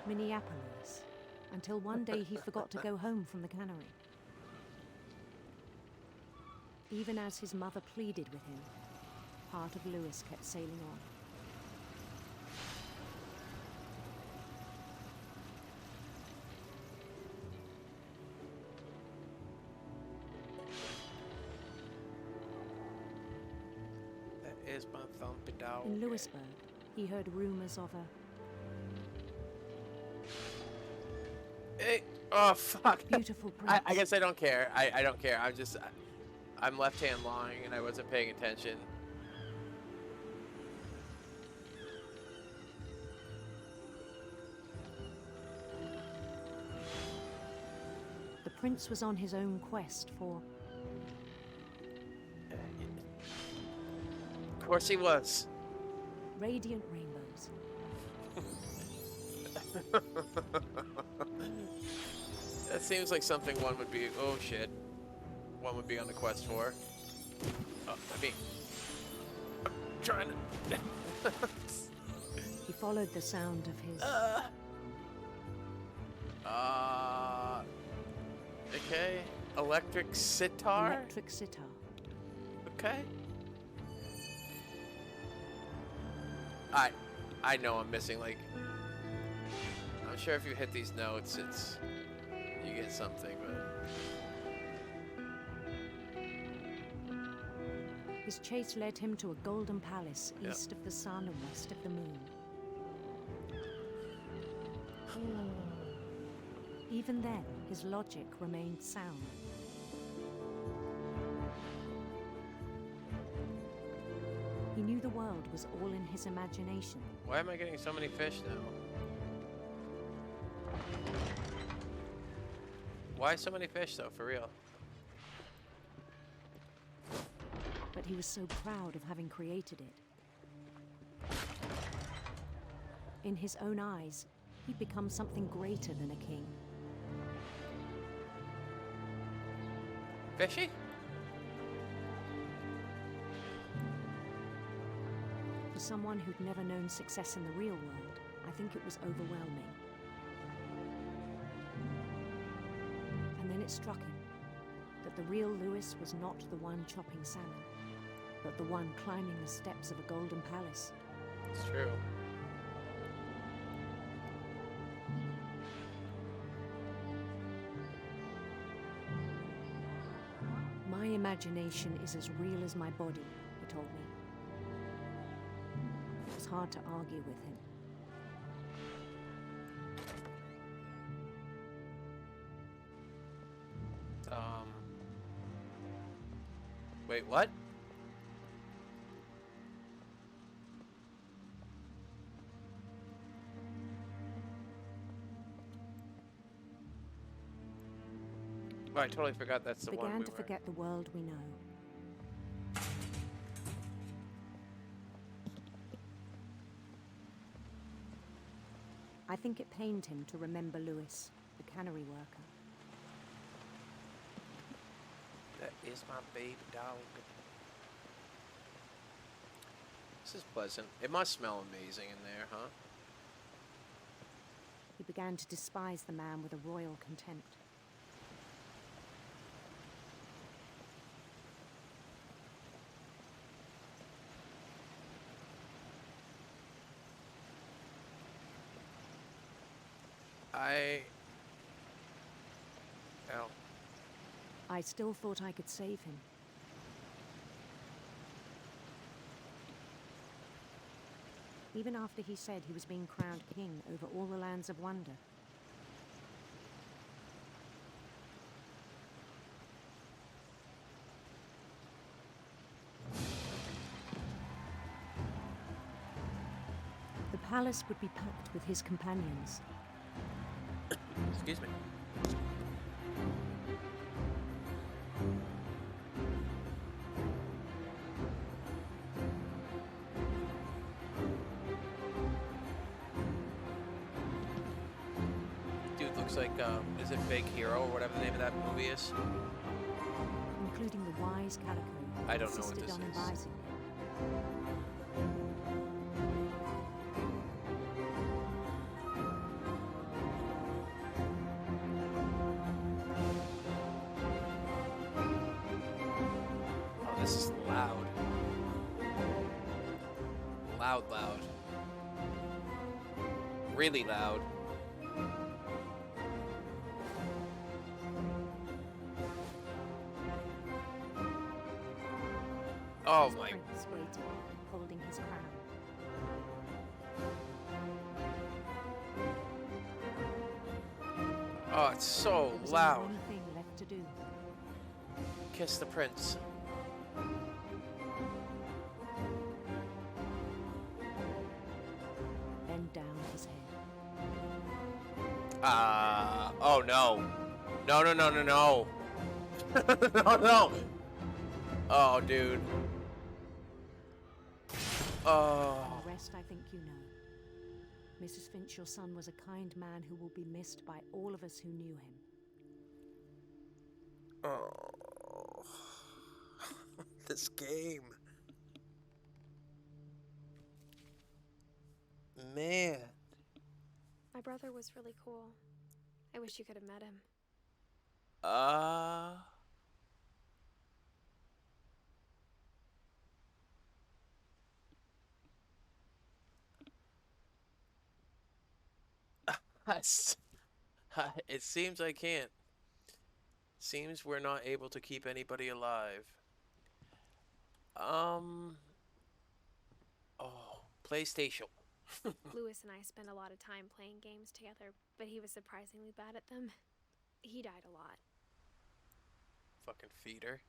Minneapolis, until one day he forgot to go home from the cannery. Even as his mother pleaded with him, part of Louis kept sailing on. That is my thumpy dog. In Louisburg, he heard rumors of a Hey, oh fuck. beautiful prince. I guess I don't care. I don't care. I'm left hand lying and I wasn't paying attention. The prince was on his own quest for Of course he was. radiant rainbows. That seems like something one would be. Oh shit. One would be on the quest for. Oh, I mean, I'm trying to. He followed the sound of his Okay. Electric sitar. electric sitar. Okay. I know I'm missing like. I'm sure if you hit these notes, you get something, but. His chase led him to a golden palace Yep. east of the sun and west of the moon. Even then, his logic remained sound. He knew the world was all in his imagination. Why am I getting so many fish now? Why so many fish though, for real? but he was so proud of having created it. In his own eyes, he'd become something greater than a king. Fishy? For someone who'd never known success in the real world, I think it was overwhelming. And then it struck him that the real Lewis was not the one chopping salmon, but the one climbing the steps of a golden palace. It's true. My imagination is as real as my body, he told me. It was hard to argue with him. Wait, what? Oh, I totally forgot that's the one Began we to were. forget the world we know. I think it pained him to remember Lewis, the cannery worker. That is my baby dog. This is pleasant. It must smell amazing in there, huh? He began to despise the man with a royal contempt. Ow. I still thought I could save him. Even after he said he was being crowned king over all the lands of wonder. The palace would be packed with his companions. Excuse me. Dude looks like, is it Big Hero or whatever the name of that movie is? Including the wise Calico, I don't know what insisted this on is. advising him. Oh, this is loud. Loud. Really loud. Oh His my. prince waited, holding his crown. Oh, it's so There was only loud. one thing left to do. Kiss the prince. Bend down his head. Oh no. No. No. Oh, dude. Oh. And the rest I think you know. Mrs. Finch, your son was a kind man who will be missed by all of us who knew him. Oh. This game. Man. My brother was really cool. I wish you could have met him. It seems I can't. Seems we're not able to keep anybody alive. Oh, PlayStation. Lewis and I spent a lot of time playing games together, but he was surprisingly bad at them. He died a lot. Fucking feeder.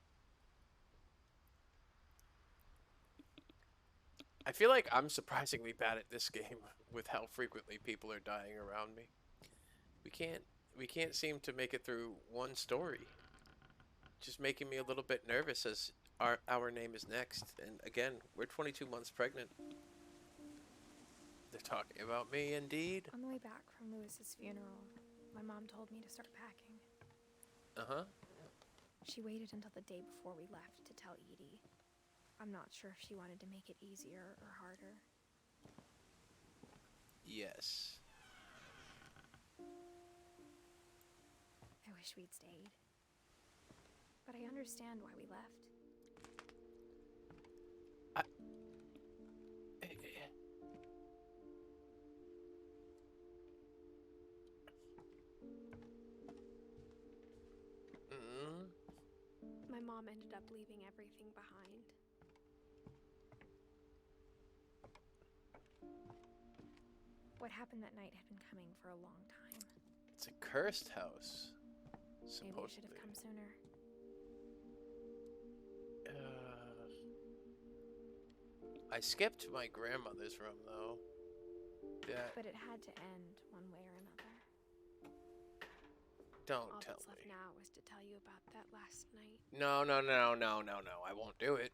I feel like I'm surprisingly bad at this game with how frequently people are dying around me. We can't seem to make it through one story. Just making me a little bit nervous as our name is next, and again, we're 22 months pregnant. They're talking about me, indeed. On the way back from Lewis's funeral, my mom told me to start packing. Uh-huh. She waited until the day before we left to tell Edie. I'm not sure if she wanted to make it easier or harder. Yes. I wish we'd stayed. But I understand why we left. My mom ended up leaving everything behind. What happened that night had been coming for a long time. It's a cursed house. Maybe I should have come sooner. I skipped my grandmother's room, though. Yeah. But it had to end one way or another. Don't All tell that's left me. now was to tell you about that last night. No. I won't do it.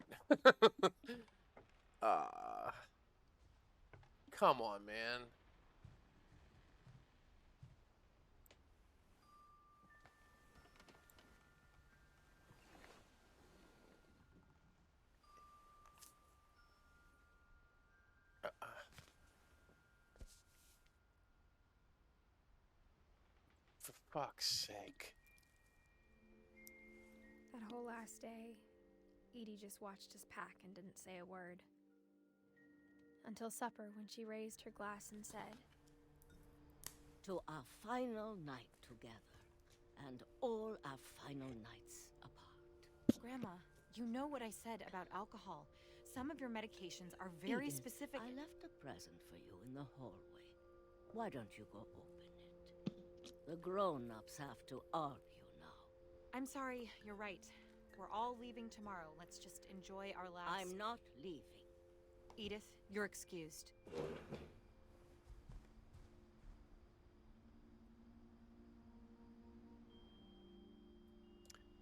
Come on, man. For fuck's sake. That whole last day, Edie just watched us pack and didn't say a word. Until supper, when she raised her glass and said, "To our final night together, and all our final nights apart." Grandma, you know what I said about alcohol. Some of your medications are very Edith, specific. I left a present for you in the hallway. Why don't you go open it? The grown-ups have to argue now. I'm sorry, you're right. We're all leaving tomorrow. Let's just enjoy our last... I'm not leaving. Edith, you're excused.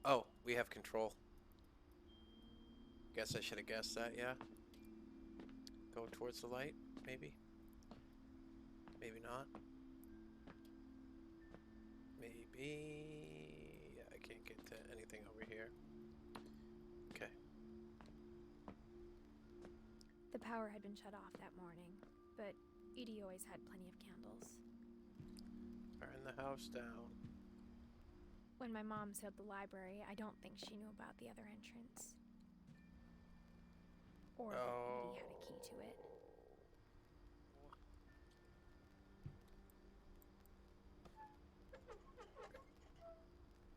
Oh, we have control. Guess I should have guessed that, yeah? Go towards the light, maybe? Maybe not. Maybe... Yeah, I can't get to anything over here. Okay. the power had been shut off that morning, but Edie always had plenty of candles. Burn the house down. When my mom sealed the library, I don't think she knew about the other entrance. Or that Edie had a key to it.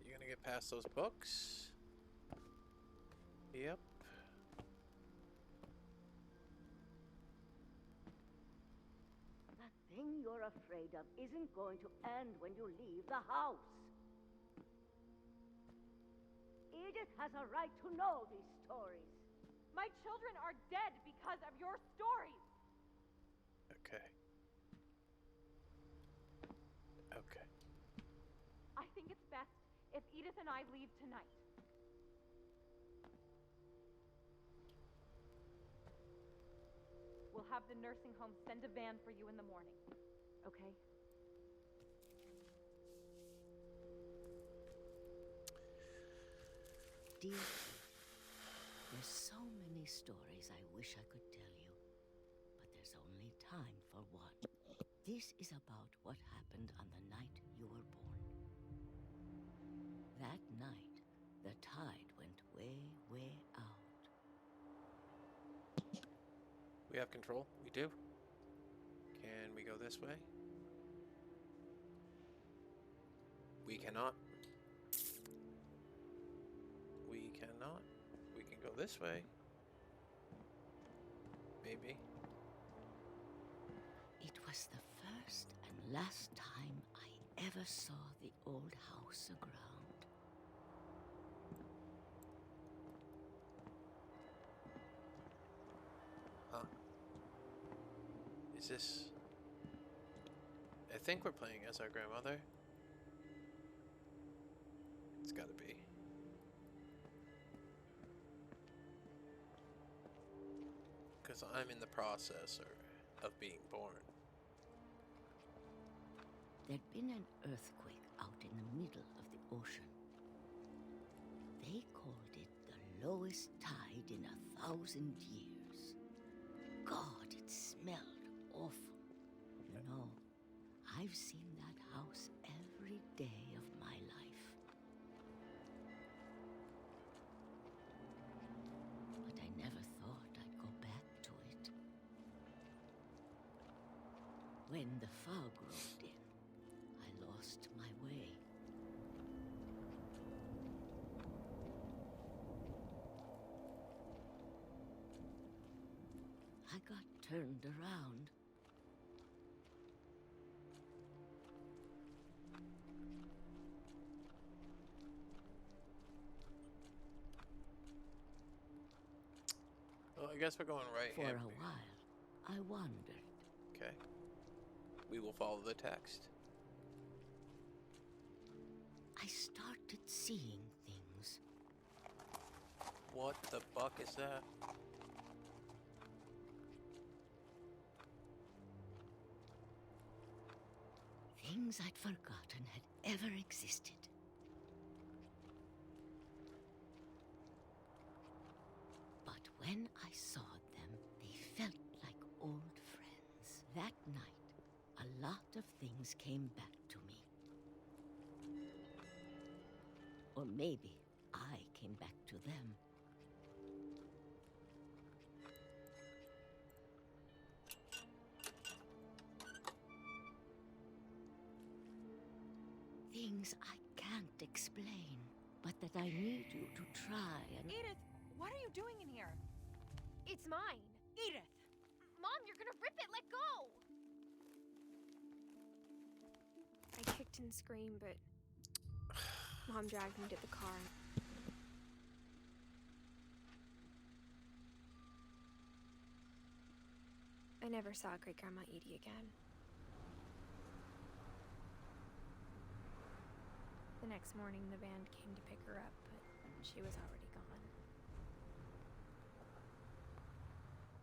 You gonna get past those books? Yep. That thing you're afraid of isn't going to end when you leave the house. Edith has a right to know these stories. My children are dead because of your stories. Okay. Okay. I think it's best if Edith and I leave tonight. We'll have the nursing home send a van for you in the morning, okay? Dear, there's so many stories I wish I could tell you, but there's only time for one. This is about what happened on the night you were born. That night, the tide went way, way out. We have control? We do? Can we go this way? We cannot. We cannot. We can go this way. Maybe. It was the first and last time I ever saw the old house aground. Huh. Is this... I think we're playing as our grandmother. It's gotta be. Because I'm in the process of being born. There'd been an earthquake out in the middle of the ocean. They called it the lowest tide in 1,000 years. God, it smelled awful. You know, I've seen that house every day of my life. But I never thought I'd go back to it. When the fog rolled in, I lost my way. I got turned around. Well, I guess we're going right For here. a while, I wandered. Okay. We will follow the text. I started seeing things. What the fuck is that? Things I'd forgotten had ever existed. But when I saw them, they felt like old friends. That night, a lot of things came back to me. Or maybe I came back to them. Things I can't explain, but that I need you to try and... Edith, what are you doing in here? It's mine. Edith! Mom, you're gonna rip it. Let go. I kicked and screamed, but Mom dragged me to the car. I never saw Great Grandma Edie again. The next morning, the band came to pick her up, but she was already gone.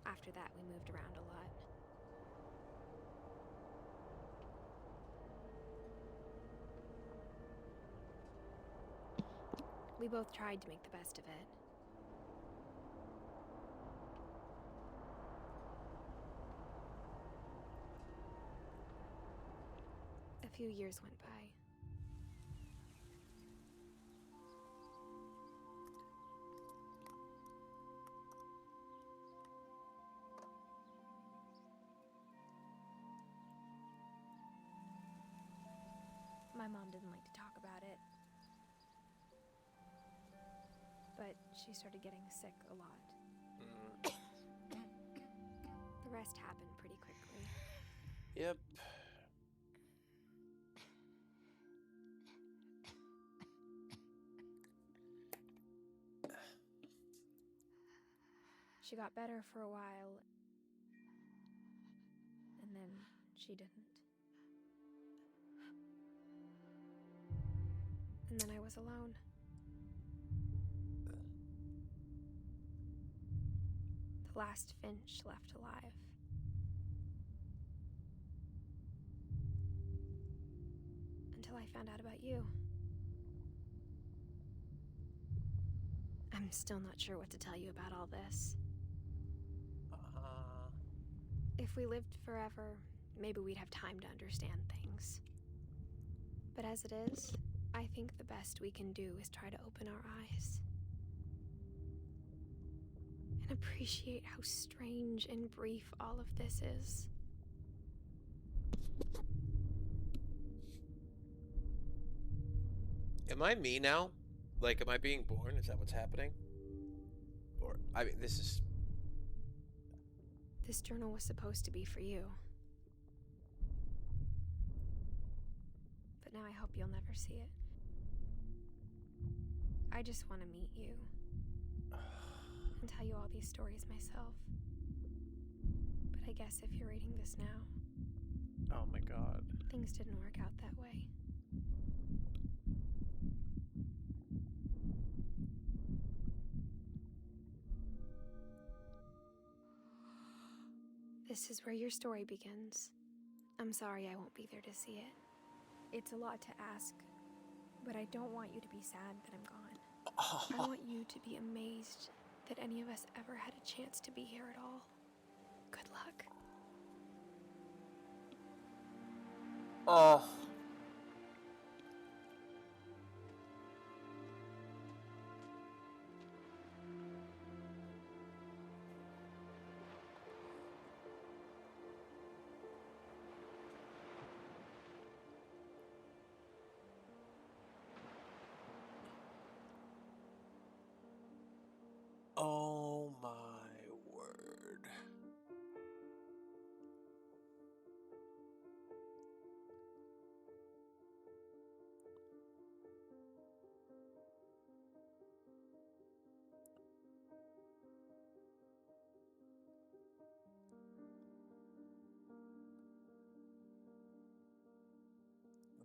After that, we moved around a lot. We both tried to make the best of it. A few years went by. My mom didn't like to talk about it. But she started getting sick a lot. The rest happened pretty quickly. Yep. She got better for a while, and then she didn't. And then I was alone. The last Finch left alive. Until I found out about you. I'm still not sure what to tell you about all this. If we lived forever, maybe we'd have time to understand things. But as it is, I think the best we can do is try to open our eyes. And appreciate how strange and brief all of this is. Am I me now? Like, am I being born? Is that what's happening? Or, I mean, this journal was supposed to be for you. But now I hope you'll never see it. I just want to meet you. And tell you all these stories myself. But I guess if you're reading this now... Oh my god. Things didn't work out that way. this is where your story begins. I'm sorry I won't be there to see it. It's a lot to ask, but I don't want you to be sad that I'm gone. I want you to be amazed that any of us ever had a chance to be here at all. Good luck. Oh. Oh my word.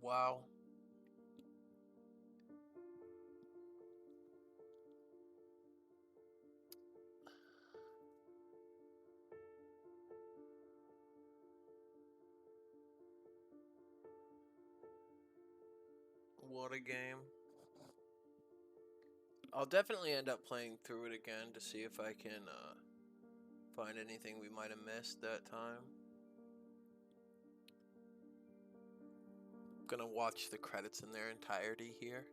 Wow. What a game. I'll definitely end up playing through it again to see if I can find anything we might have missed that time. Gonna watch the credits in their entirety here.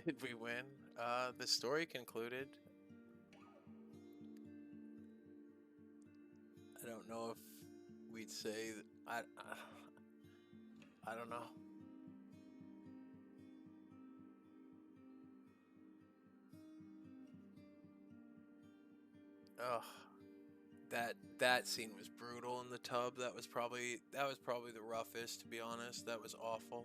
Did we win? The story concluded. I don't know if we'd say that, I don't know. Ugh. That scene was brutal in the tub. That was probably the roughest, to be honest. That was awful.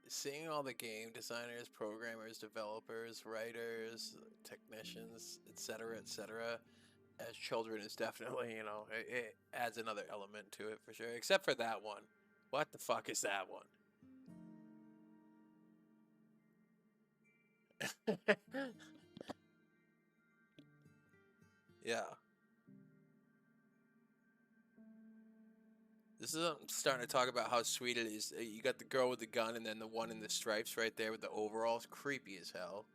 Seeing all the game designers, programmers, developers, writers, technicians, etc., etc., as children is definitely, it adds another element to it for sure. Except for that one. What the fuck is that one? Yeah. This is I'm starting to talk about how sweet it is. You got the girl with the gun and then the one in the stripes right there with the overalls. Creepy as hell.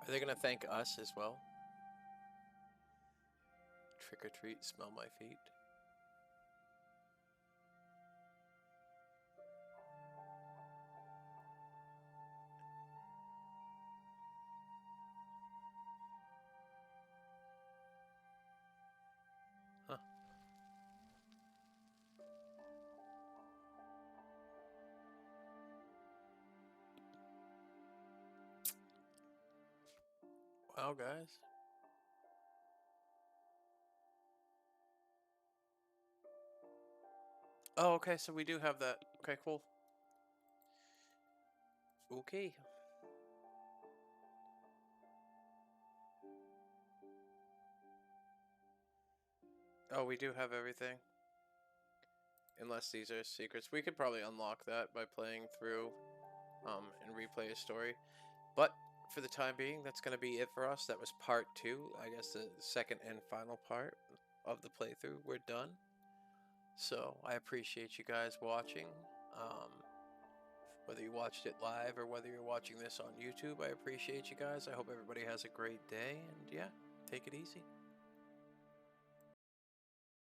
Are they gonna thank us as well? Trick or treat, smell my feet. Huh. Wow, guys. Oh, okay, so we do have that. Okay, cool. Okay. Oh, we do have everything. Unless these are secrets. We could probably unlock that by playing through and replay a story. But for the time being, that's going to be it for us. That was part 2. I guess the second and final part of the playthrough. We're done. So I appreciate you guys watching. Whether you watched it live or whether you're watching this on YouTube, I appreciate you guys. I hope everybody has a great day. And yeah, take it easy.